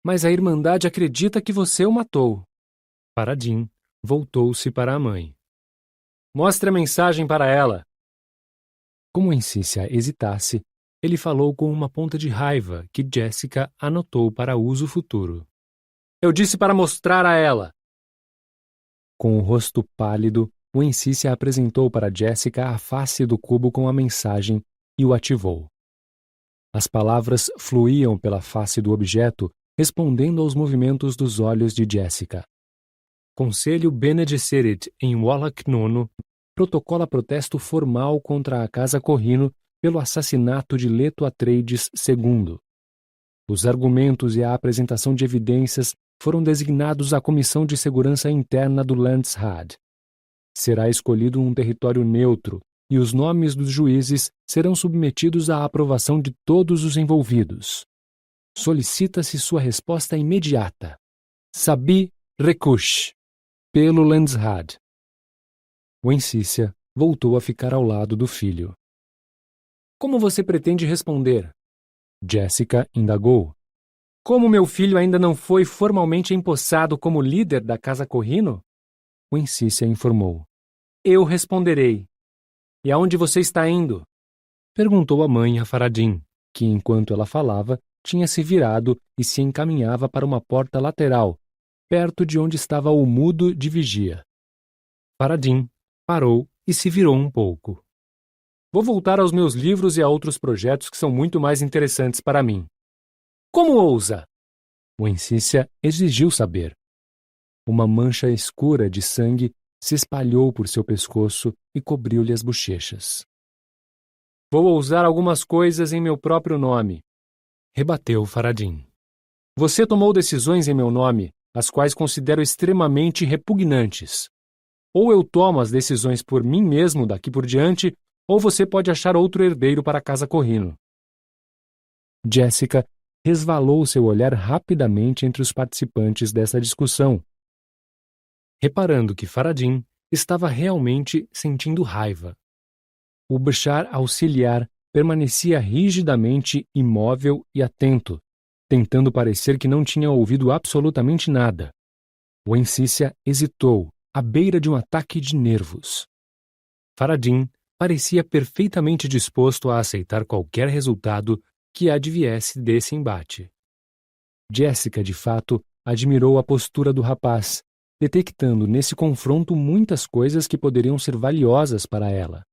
Mas a Irmandade acredita que você o matou. Faradin voltou-se para a mãe. Mostre a mensagem para ela. Como Encícia hesitasse, ele falou com uma ponta de raiva que Jessica anotou para uso futuro. Eu disse para mostrar a ela. Com o rosto pálido, o Encícia apresentou para Jessica a face do cubo com a mensagem e o ativou. As palavras fluíam pela face do objeto, respondendo aos movimentos dos olhos de Jessica. Conselho Bene Gesserit em Wallach IX protocola protesto formal contra a Casa Corrino pelo assassinato de Leto Atreides II. Os argumentos e a apresentação de evidências foram designados à Comissão de Segurança Interna do Landsraad. Será escolhido um território neutro, e os nomes dos juízes serão submetidos à aprovação de todos os envolvidos. Solicita-se sua resposta imediata. Sabi Rekush, pelo Landsraad. Wencícia voltou a ficar ao lado do filho. Como você pretende responder? Jessica indagou. Como meu filho ainda não foi formalmente empossado como líder da Casa Corrino? Wencícia informou. Eu responderei. E aonde você está indo? Perguntou a mãe a Faradim, que enquanto ela falava, tinha se virado e se encaminhava para uma porta lateral, perto de onde estava o mudo de vigia. Faradim parou e se virou um pouco. Vou voltar aos meus livros e a outros projetos que são muito mais interessantes para mim. Como ousa? Wencícia exigiu saber. Uma mancha escura de sangue se espalhou por seu pescoço e cobriu-lhe as bochechas. Vou ousar algumas coisas em meu próprio nome, rebateu Faradim. Você tomou decisões em meu nome, as quais considero extremamente repugnantes. Ou eu tomo as decisões por mim mesmo daqui por diante, ou você pode achar outro herdeiro para a Casa Corrino. Jessica resvalou seu olhar rapidamente entre os participantes dessa discussão, reparando que Faradim estava realmente sentindo raiva. O Bashar auxiliar permanecia rigidamente imóvel e atento, tentando parecer que não tinha ouvido absolutamente nada. Wencícia hesitou, à beira de um ataque de nervos. Faradim parecia perfeitamente disposto a aceitar qualquer resultado que adviesse desse embate. Jessica, de fato, admirou a postura do rapaz, detectando nesse confronto muitas coisas que poderiam ser valiosas para ela.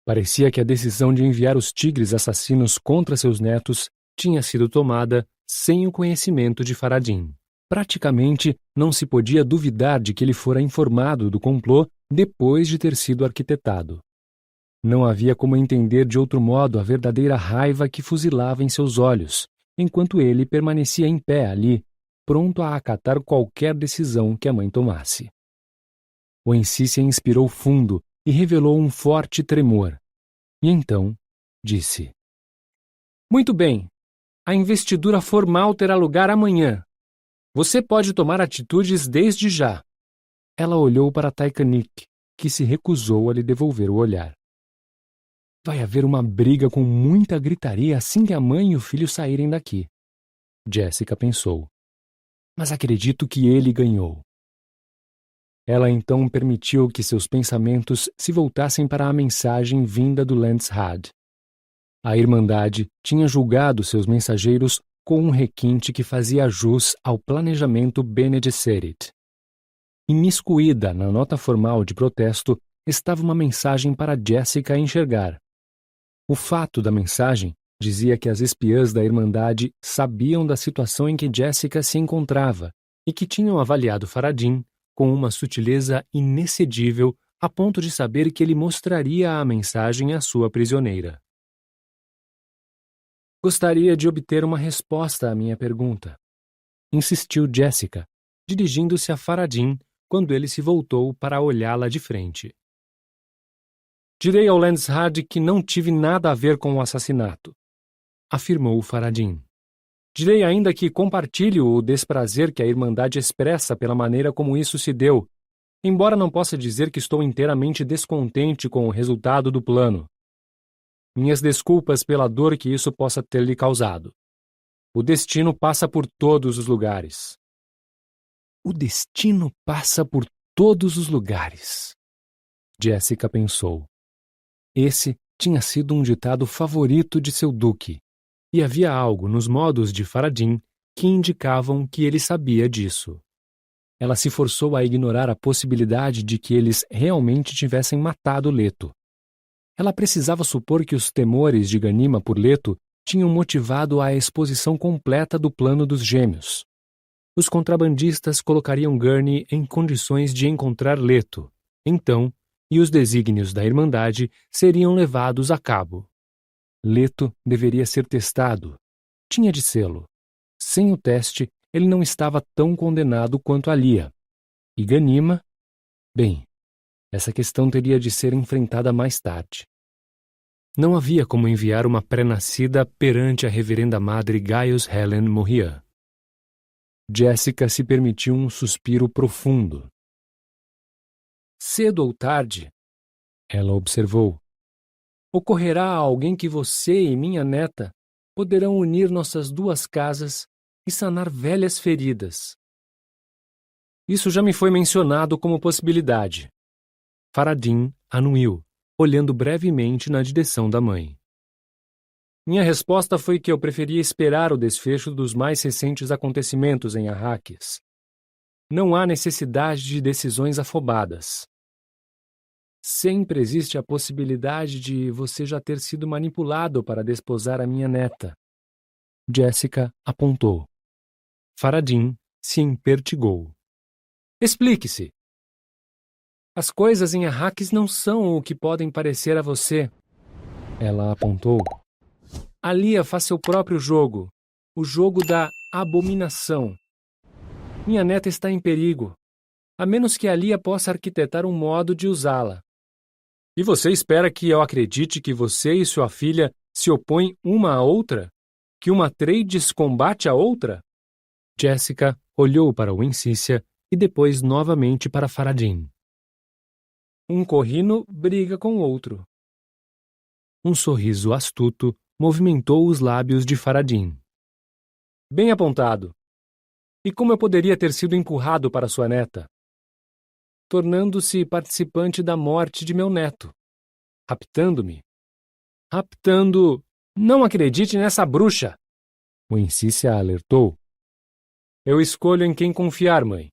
Parecia que a decisão de enviar os tigres assassinos contra seus netos tinha sido tomada sem o conhecimento de Faradim. Praticamente não se podia duvidar de que ele fora informado do complô depois de ter sido arquitetado. Não havia como entender de outro modo a verdadeira raiva que fuzilava em seus olhos, enquanto ele permanecia em pé ali, pronto a acatar qualquer decisão que a mãe tomasse. Wencícia inspirou fundo e revelou um forte tremor. E então disse: Muito bem, a investidura formal terá lugar amanhã. Você pode tomar atitudes desde já. Ela olhou para Taicanik, que se recusou a lhe devolver o olhar. Vai haver uma briga com muita gritaria assim que a mãe e o filho saírem daqui. Jessica pensou. Mas acredito que ele ganhou. Ela então permitiu que seus pensamentos se voltassem para a mensagem vinda do Landsraad. A Irmandade tinha julgado seus mensageiros com um requinte que fazia jus ao planejamento Bene Gesserit. Imiscuída na nota formal de protesto estava uma mensagem para Jessica enxergar. O fato da mensagem dizia que as espiãs da Irmandade sabiam da situação em que Jessica se encontrava e que tinham avaliado Faradim com uma sutileza inexcedível a ponto de saber que ele mostraria a mensagem à sua prisioneira. Gostaria de obter uma resposta à minha pergunta, insistiu Jessica, dirigindo-se a Faradim quando ele se voltou para olhá-la de frente. Direi ao Landsraad que não tive nada a ver com o assassinato, afirmou Faradim. Direi ainda que compartilho o desprazer que a Irmandade expressa pela maneira como isso se deu, embora não possa dizer que estou inteiramente descontente com o resultado do plano. Minhas desculpas pela dor que isso possa ter lhe causado. O destino passa por todos os lugares. O destino passa por todos os lugares, Jessica pensou. Esse tinha sido um ditado favorito de seu duque, e havia algo nos modos de Faradim que indicavam que ele sabia disso. Ela se forçou a ignorar a possibilidade de que eles realmente tivessem matado Leto. Ela precisava supor que os temores de Ganima por Leto tinham motivado a exposição completa do plano dos gêmeos. Os contrabandistas colocariam Gurney em condições de encontrar Leto, então, e os desígnios da Irmandade seriam levados a cabo. Leto deveria ser testado. Tinha de sê-lo. Sem o teste, ele não estava tão condenado quanto Alia. E Ganima? Bem, Essa questão teria de ser enfrentada mais tarde. Não havia como enviar uma pré-nascida perante a reverenda madre Giles Helen Morrian. Jessica se permitiu um suspiro profundo. Cedo ou tarde, ela observou, ocorrerá a alguém que você e minha neta poderão unir nossas duas casas e sanar velhas feridas. Isso já me foi mencionado como possibilidade. Faradin anuiu, olhando brevemente na direção da mãe. Minha resposta foi que eu preferia esperar o desfecho dos mais recentes acontecimentos em Arrakis. Não há necessidade de decisões afobadas. Sempre existe a possibilidade de você já ter sido manipulado para desposar a minha neta. Jessica apontou. Faradin se empertigou. Explique-se. As coisas em Arrakis não são o que podem parecer a você. Ela apontou. Alia faz seu próprio jogo, o jogo da abominação. Minha neta está em perigo, a menos que Alia possa arquitetar um modo de usá-la. E você espera que eu acredite que você e sua filha se opõem uma à outra? Que uma Atreides combate a outra? Jessica olhou para Wincícia e depois novamente para Faradin. Um corrino briga com o outro. Um sorriso astuto movimentou os lábios de Faradin. Bem apontado. E como eu poderia ter sido empurrado para sua neta? Tornando-se participante da morte de meu neto. Raptando-me. Raptando... Não acredite nessa bruxa! Wincícia alertou. Eu escolho em quem confiar, mãe.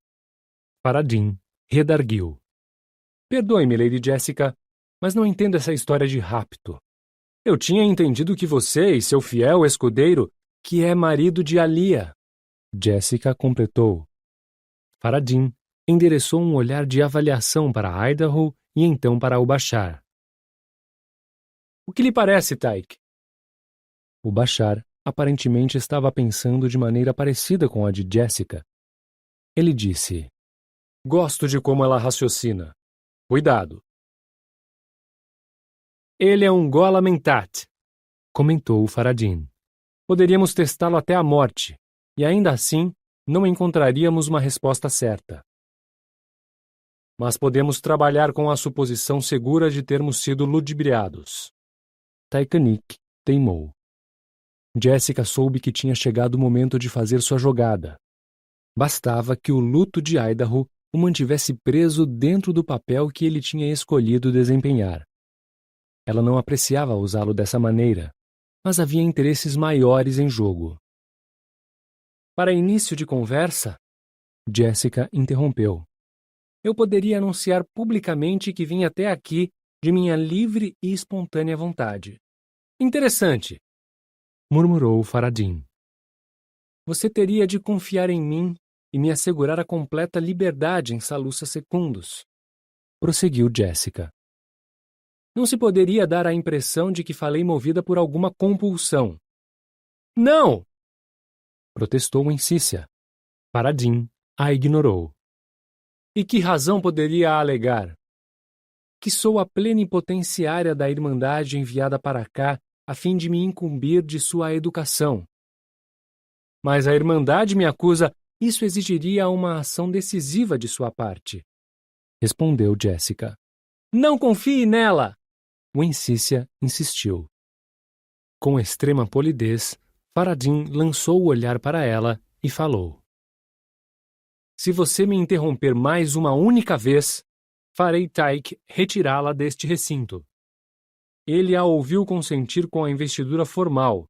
Faradin redarguiu. Perdoe-me, Lady Jessica, mas não entendo essa história de rapto. Eu tinha entendido que você e seu fiel escudeiro, que é marido de Alia. Jessica completou. Faradin endereçou um olhar de avaliação para Idaho e então para o Bashar. O que lhe parece, Taik? O Bashar aparentemente estava pensando de maneira parecida com a de Jessica. Ele disse: Gosto de como ela raciocina. Cuidado. Ele é um Ghola Mentat, comentou o Faradin. Poderíamos testá-lo até a morte, e ainda assim não encontraríamos uma resposta certa. Mas podemos trabalhar com a suposição segura de termos sido ludibriados. Taikanik teimou. Jessica soube que tinha chegado o momento de fazer sua jogada. Bastava que o luto de Idaho o mantivesse preso dentro do papel que ele tinha escolhido desempenhar. Ela não apreciava usá-lo dessa maneira, mas havia interesses maiores em jogo. Para início de conversa, Jessica interrompeu. Eu poderia anunciar publicamente que vim até aqui de minha livre e espontânea vontade. Interessante, murmurou Faradin. Você teria de confiar em mim e me assegurar a completa liberdade em Salusa Secundus, prosseguiu Jessica. Não se poderia dar a impressão de que falei movida por alguma compulsão. Não! Protestou Wincícia. Faradin a ignorou. E que razão poderia alegar? Que sou a plenipotenciária da Irmandade enviada para cá a fim de me incumbir de sua educação. Mas a Irmandade me acusa, isso exigiria uma ação decisiva de sua parte. Respondeu Jessica. Não confie nela! Wincícia insistiu. Com extrema polidez, Faradin lançou o olhar para ela e falou. Se você me interromper mais uma única vez, farei Taik retirá-la deste recinto. Ele a ouviu consentir com a investidura formal.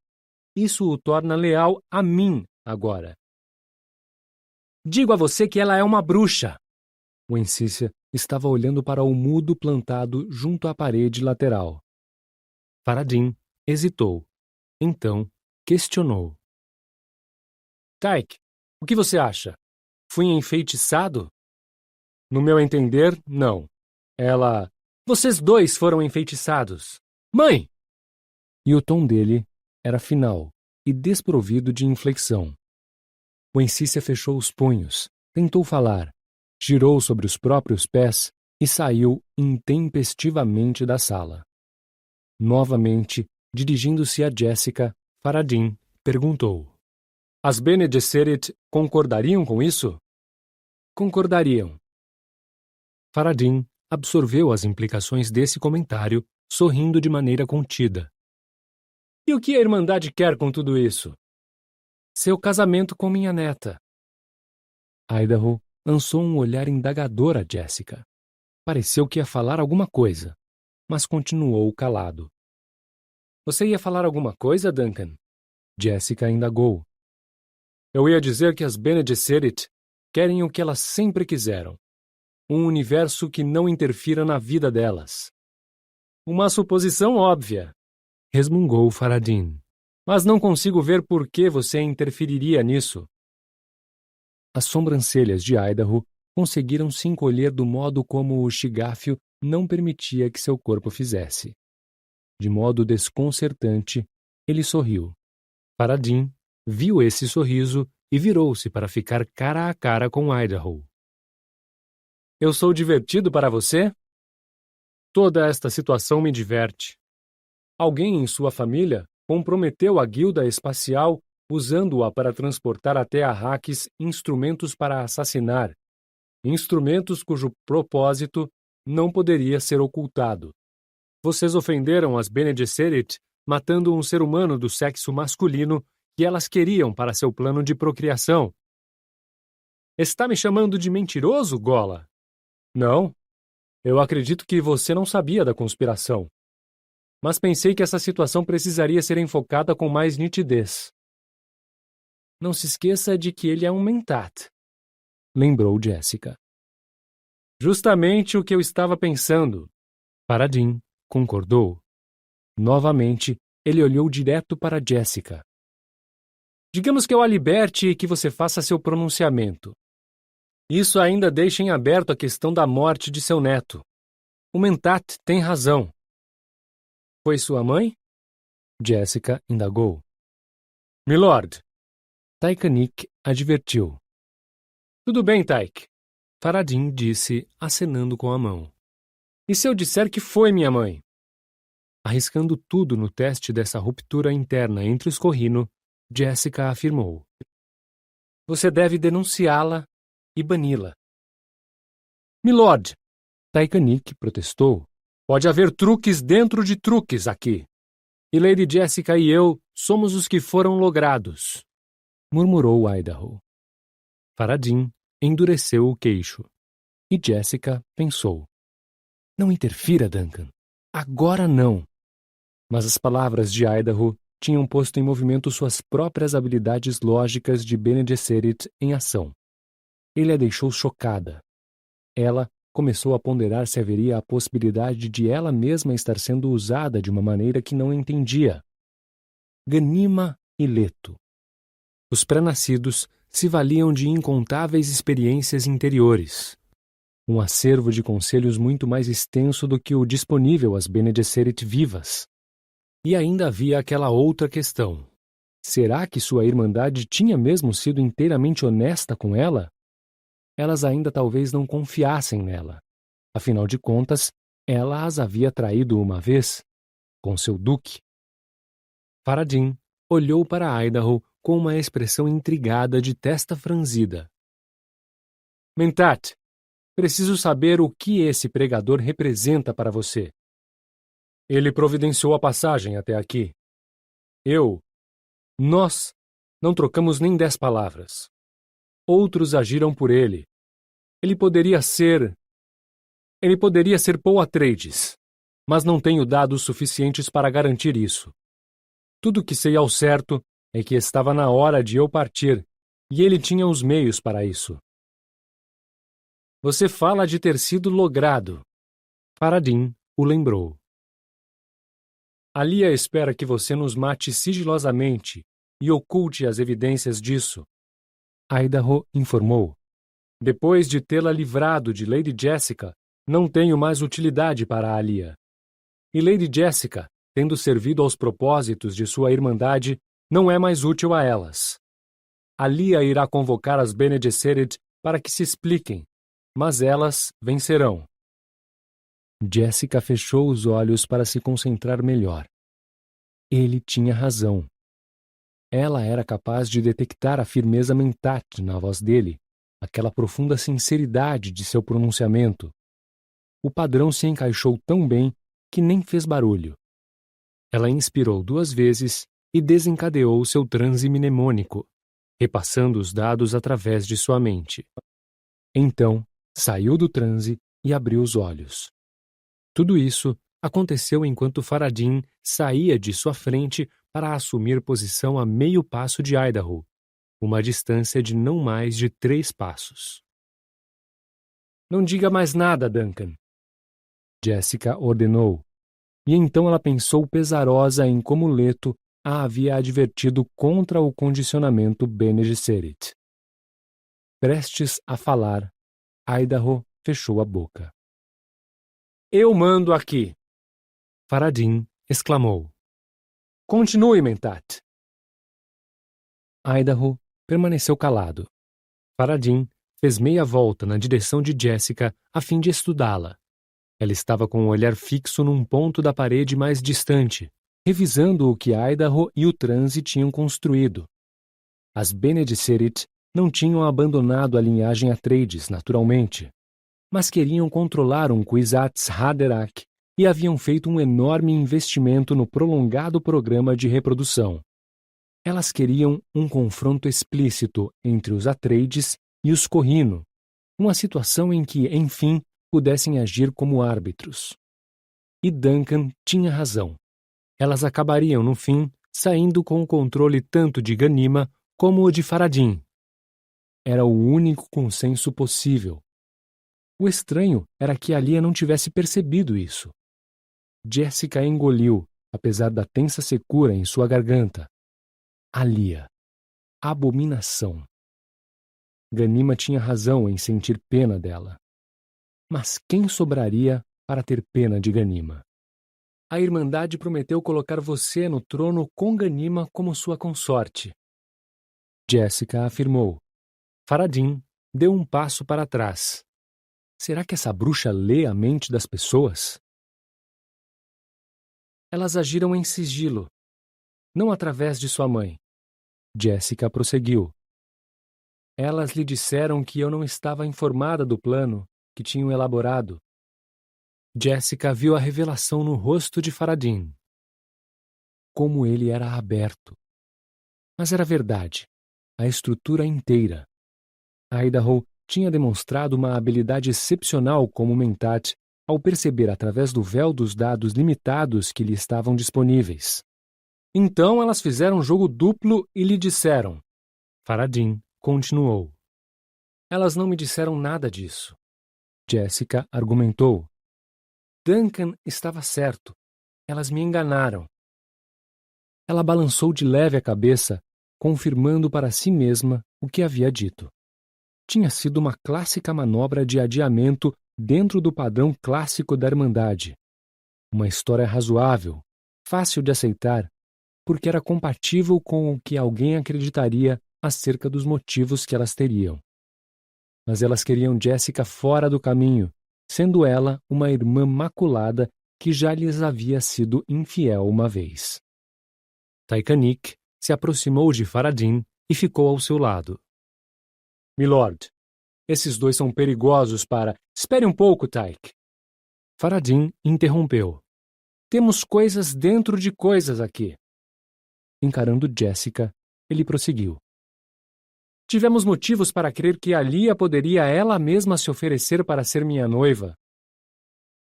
Isso o torna leal a mim agora. Digo a você que ela é uma bruxa. Wincícia estava olhando para o mudo plantado junto à parede lateral. Faradin hesitou. Então, questionou. Taik, o que você acha? Fui enfeitiçado? No meu entender, não. Ela... Vocês dois foram enfeitiçados. Mãe! E o tom dele era final e desprovido de inflexão. Wincícia fechou os punhos, tentou falar, girou sobre os próprios pés e saiu intempestivamente da sala. Novamente, dirigindo-se a Jessica, Faradin perguntou: As Bene Gesserit concordariam com isso? Concordariam. Faradin absorveu as implicações desse comentário, sorrindo de maneira contida. E o que a Irmandade quer com tudo isso? Seu casamento com minha neta. Idaho lançou um olhar indagador a Jessica. Pareceu que ia falar alguma coisa, mas continuou calado. Você ia falar alguma coisa, Duncan? Jessica indagou. Eu ia dizer que as Bene Gesserit querem o que elas sempre quiseram. Um universo que não interfira na vida delas. Uma suposição óbvia, resmungou Faradin. Mas não consigo ver por que você interferiria nisso. As sobrancelhas de Idaho conseguiram se encolher do modo como o Shigafio não permitia que seu corpo fizesse. De modo desconcertante, ele sorriu. Faradin viu esse sorriso e virou-se para ficar cara a cara com Idaho. Eu sou divertido para você? Toda esta situação me diverte. Alguém em sua família comprometeu a guilda espacial usando-a para transportar até Arrakis instrumentos para assassinar, instrumentos cujo propósito não poderia ser ocultado. Vocês ofenderam as Bene Gesserit matando um ser humano do sexo masculino que elas queriam para seu plano de procriação. Está me chamando de mentiroso, Gola? Não. Eu acredito que você não sabia da conspiração. Mas pensei que essa situação precisaria ser enfocada com mais nitidez. Não se esqueça de que ele é um mentat, lembrou Jessica. Justamente o que eu estava pensando. Faradin concordou. Novamente, ele olhou direto para Jessica. Digamos que eu a liberte e que você faça seu pronunciamento. Isso ainda deixa em aberto a questão da morte de seu neto. O mentat tem razão. Foi sua mãe? Jessica indagou. Milord, Tykanick advertiu. Tudo bem, Tyke, Faradin disse, acenando com a mão. E se eu disser que foi minha mãe? Arriscando tudo no teste dessa ruptura interna entre os Corrino, Jessica afirmou. Você deve denunciá-la e bani-la. Milord, Tykanick protestou. Pode haver truques dentro de truques aqui. E Lady Jessica e eu somos os que foram logrados, murmurou Idaho. Faradin endureceu o queixo. E Jessica pensou. Não interfira, Duncan. Agora não. Mas as palavras de Idaho tinham posto em movimento suas próprias habilidades lógicas de Bene Gesserit em ação. Ele a deixou chocada. Ela começou a ponderar se haveria a possibilidade de ela mesma estar sendo usada de uma maneira que não entendia. Ganima e Leto. Os pré-nascidos se valiam de incontáveis experiências interiores. Um acervo de conselhos muito mais extenso do que o disponível às Bene Gesserit vivas. E ainda havia aquela outra questão. Será que sua irmandade tinha mesmo sido inteiramente honesta com ela? Elas ainda talvez não confiassem nela. Afinal de contas, ela as havia traído uma vez, com seu duque. Faradin olhou para Idaho com uma expressão intrigada de testa franzida. Mentat, preciso saber o que esse pregador representa para você. Ele providenciou a passagem até aqui. Nós não trocamos nem 10 palavras. Outros agiram por ele. Ele poderia ser Paul Atreides, mas não tenho dados suficientes para garantir isso. Tudo que sei ao certo é que estava na hora de eu partir, e ele tinha os meios para isso. Você fala de ter sido logrado. Faradin o lembrou. Alia espera que você nos mate sigilosamente e oculte as evidências disso. Idaho informou. Depois de tê-la livrado de Lady Jessica, não tenho mais utilidade para Alia. E Lady Jessica, tendo servido aos propósitos de sua irmandade, não é mais útil a elas. Alia irá convocar as Bene Gesserit para que se expliquem, mas elas vencerão. Jessica fechou os olhos para se concentrar melhor. Ele tinha razão. Ela era capaz de detectar a firmeza mentate na voz dele, aquela profunda sinceridade de seu pronunciamento. O padrão se encaixou tão bem que nem fez barulho. Ela inspirou 2 vezes e desencadeou seu transe mnemônico, repassando os dados através de sua mente. Então, saiu do transe e abriu os olhos. Tudo isso aconteceu enquanto Faradin saía de sua frente para assumir posição a meio passo de Idaho, uma distância de não mais de 3 passos. Não diga mais nada, Duncan, Jessica ordenou, e então ela pensou pesarosa em como Leto a havia advertido contra o condicionamento Bene Gesserit. Prestes a falar, Idaho fechou a boca. Eu mando aqui! Faradin exclamou. Continue, Mentat. Idaho permaneceu calado. Faradin fez meia volta na direção de Jessica a fim de estudá-la. Ela estava com o olhar fixo num ponto da parede mais distante, revisando o que Idaho e o transe tinham construído. As Bene Gesserit não tinham abandonado a linhagem Atreides, naturalmente, mas queriam controlar um Kwisatz Haderach e haviam feito um enorme investimento no prolongado programa de reprodução. Elas queriam um confronto explícito entre os Atreides e os Corrino, uma situação em que, enfim, pudessem agir como árbitros. E Duncan tinha razão. Elas acabariam, no fim, saindo com o controle tanto de Ganima como o de Faradin. Era o único consenso possível. O estranho era que Alia não tivesse percebido isso. Jessica engoliu, apesar da tensa secura em sua garganta. Alia. Abominação. Ganima tinha razão em sentir pena dela. Mas quem sobraria para ter pena de Ganima? A Irmandade prometeu colocar você no trono com Ganima como sua consorte. Jessica afirmou. Faradin deu um passo para trás. Será que essa bruxa lê a mente das pessoas? Elas agiram em sigilo, não através de sua mãe. Jessica prosseguiu. Elas lhe disseram que eu não estava informada do plano que tinham elaborado. Jessica viu a revelação no rosto de Faradin. Como ele era aberto. Mas era verdade. A estrutura inteira. Idaho tinha demonstrado uma habilidade excepcional como Mentat ao perceber através do véu dos dados limitados que lhe estavam disponíveis. Então elas fizeram um jogo duplo e lhe disseram. Faradin continuou. Elas não me disseram nada disso. Jessica argumentou. Duncan estava certo. Elas me enganaram. Ela balançou de leve a cabeça, confirmando para si mesma o que havia dito. Tinha sido uma clássica manobra de adiamento dentro do padrão clássico da Irmandade. Uma história razoável, fácil de aceitar, porque era compatível com o que alguém acreditaria acerca dos motivos que elas teriam. Mas elas queriam Jessica fora do caminho, sendo ela uma irmã maculada que já lhes havia sido infiel uma vez. Taicanik se aproximou de Faradin e ficou ao seu lado. Milord, esses dois são perigosos para... Espere um pouco, Taik. Faradin interrompeu. Temos coisas dentro de coisas aqui. Encarando Jessica, ele prosseguiu. Tivemos motivos para crer que Alia poderia ela mesma se oferecer para ser minha noiva.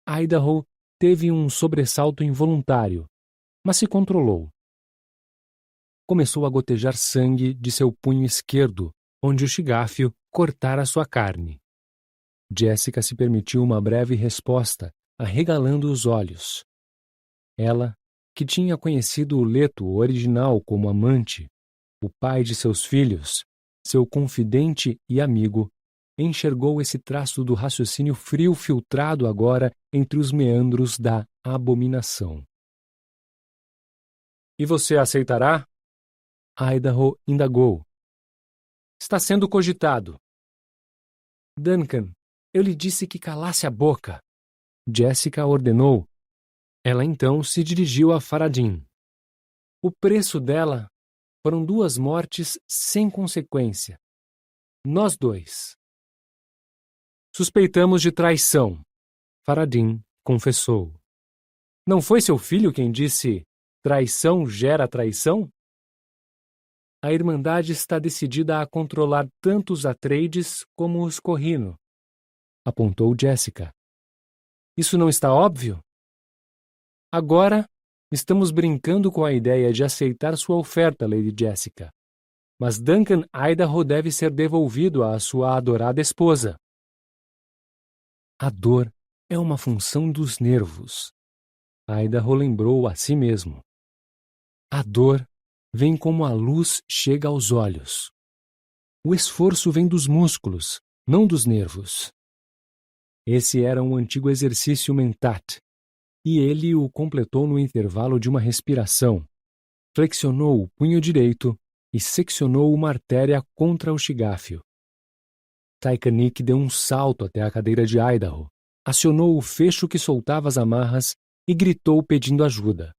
Idaho teve um sobressalto involuntário, mas se controlou. Começou a gotejar sangue de seu punho esquerdo, onde o Shigáfio cortara sua carne. Jessica se permitiu uma breve resposta, arregalando os olhos. Ela, que tinha conhecido o Leto original como amante, o pai de seus filhos, seu confidente e amigo, enxergou esse traço do raciocínio frio filtrado agora entre os meandros da abominação. E você aceitará? Idaho indagou. Está sendo cogitado. Duncan, eu lhe disse que calasse a boca. Jessica ordenou. Ela então se dirigiu a Faradin. O preço dela foram 2 mortes sem consequência. Nós 2. Suspeitamos de traição, Faradin confessou. Não foi seu filho quem disse: traição gera traição? A Irmandade está decidida a controlar tanto os Atreides como os Corrino, apontou Jessica. Isso não está óbvio? Agora, estamos brincando com a ideia de aceitar sua oferta, Lady Jessica. Mas Duncan Idaho deve ser devolvido à sua adorada esposa. A dor é uma função dos nervos. Idaho lembrou a si mesmo. A dor vem como a luz chega aos olhos. O esforço vem dos músculos, não dos nervos. Esse era um antigo exercício mentat, e ele o completou no intervalo de uma respiração. Flexionou o punho direito e seccionou uma artéria contra o chigáfio. Tykanick deu um salto até a cadeira de Idaho, acionou o fecho que soltava as amarras e gritou pedindo ajuda.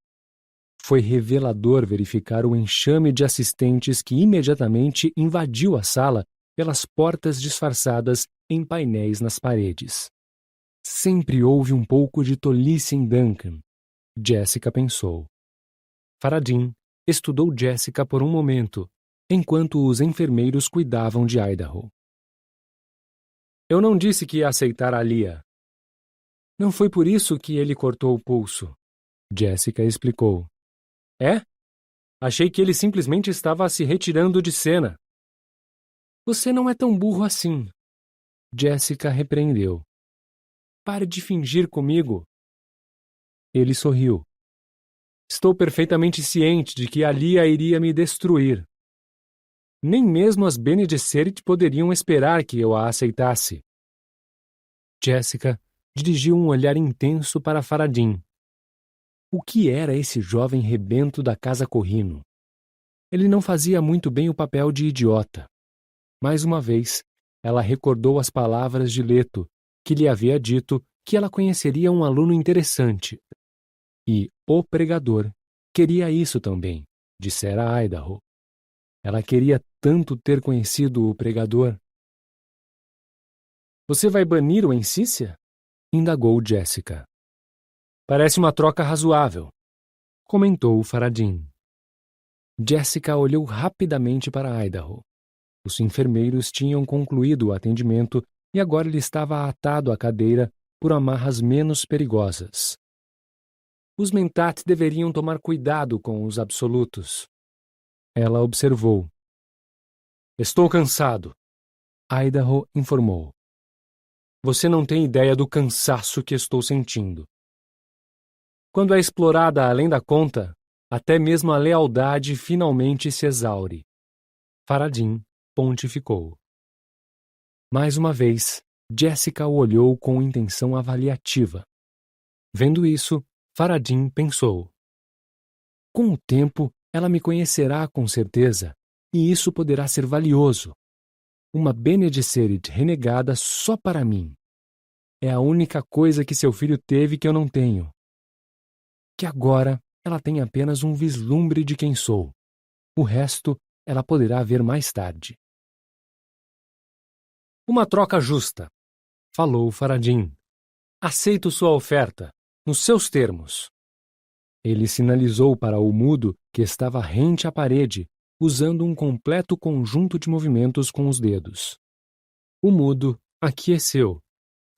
Foi revelador verificar o enxame de assistentes que imediatamente invadiu a sala pelas portas disfarçadas em painéis nas paredes. Sempre houve um pouco de tolice em Duncan, Jessica pensou. Faradin estudou Jessica por um momento, enquanto os enfermeiros cuidavam de Idaho. Eu não disse que ia aceitar a Lia. Não foi por isso que ele cortou o pulso, Jessica explicou. É? Achei que ele simplesmente estava se retirando de cena. Você não é tão burro assim, Jessica repreendeu. Pare de fingir comigo. Ele sorriu. Estou perfeitamente ciente de que a Lia iria me destruir. Nem mesmo as Bene Gesserit poderiam esperar que eu a aceitasse. Jessica dirigiu um olhar intenso para Faradin. O que era esse jovem rebento da casa Corrino? Ele não fazia muito bem o papel de idiota. Mais uma vez, ela recordou as palavras de Leto, que lhe havia dito que ela conheceria um aluno interessante. E o pregador queria isso também, dissera Idaho. Ela queria tanto ter conhecido o pregador. Você vai banir o Encícia? Indagou Jessica. Parece uma troca razoável, comentou Faradin. Jessica olhou rapidamente para Idaho. Os enfermeiros tinham concluído o atendimento e agora ele estava atado à cadeira por amarras menos perigosas. Os mentat deveriam tomar cuidado com os absolutos. Ela observou. Estou cansado, Idaho informou. Você não tem ideia do cansaço que estou sentindo. Quando é explorada além da conta, até mesmo a lealdade finalmente se exaure. Faradin pontificou. Mais uma vez, Jessica o olhou com intenção avaliativa. Vendo isso, Faradin pensou. Com o tempo, ela me conhecerá com certeza, e isso poderá ser valioso. Uma Bene Gesserit renegada só para mim. É a única coisa que seu filho teve que eu não tenho. Que agora ela tem apenas um vislumbre de quem sou. O resto ela poderá ver mais tarde. Uma troca justa, falou Faradin. Aceito sua oferta, nos seus termos. Ele sinalizou para o mudo que estava rente à parede, usando um completo conjunto de movimentos com os dedos. O mudo aqueceu.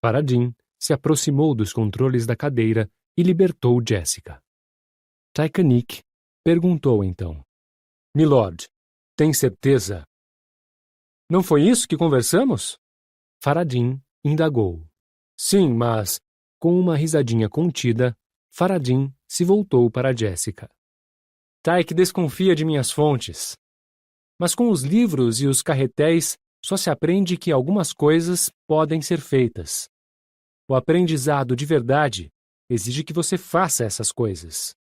Faradin se aproximou dos controles da cadeira e libertou Jessica. Tykanick perguntou então. Milord, tem certeza? Não foi isso que conversamos? Faradin indagou. Sim, mas, com uma risadinha contida, Faradin se voltou para Jessica. Tyke desconfia de minhas fontes. Mas com os livros e os carretéis, só se aprende que algumas coisas podem ser feitas. O aprendizado de verdade exige que você faça essas coisas.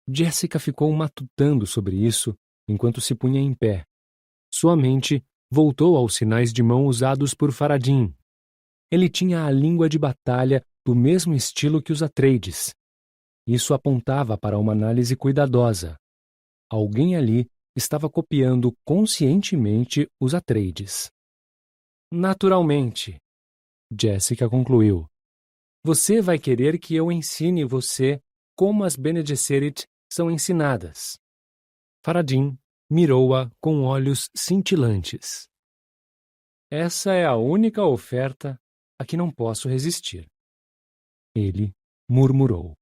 Jessica ficou matutando sobre isso enquanto se punha em pé. Sua mente voltou aos sinais de mão usados por Faradin. Ele tinha a língua de batalha do mesmo estilo que os Atreides. Isso apontava para uma análise cuidadosa. Alguém ali estava copiando conscientemente os Atreides. Naturalmente, Jessica concluiu. Você vai querer que eu ensine você como as Bene Gesserit são ensinadas. Faradim mirou-a com olhos cintilantes. Essa é a única oferta a que não posso resistir. Ele murmurou.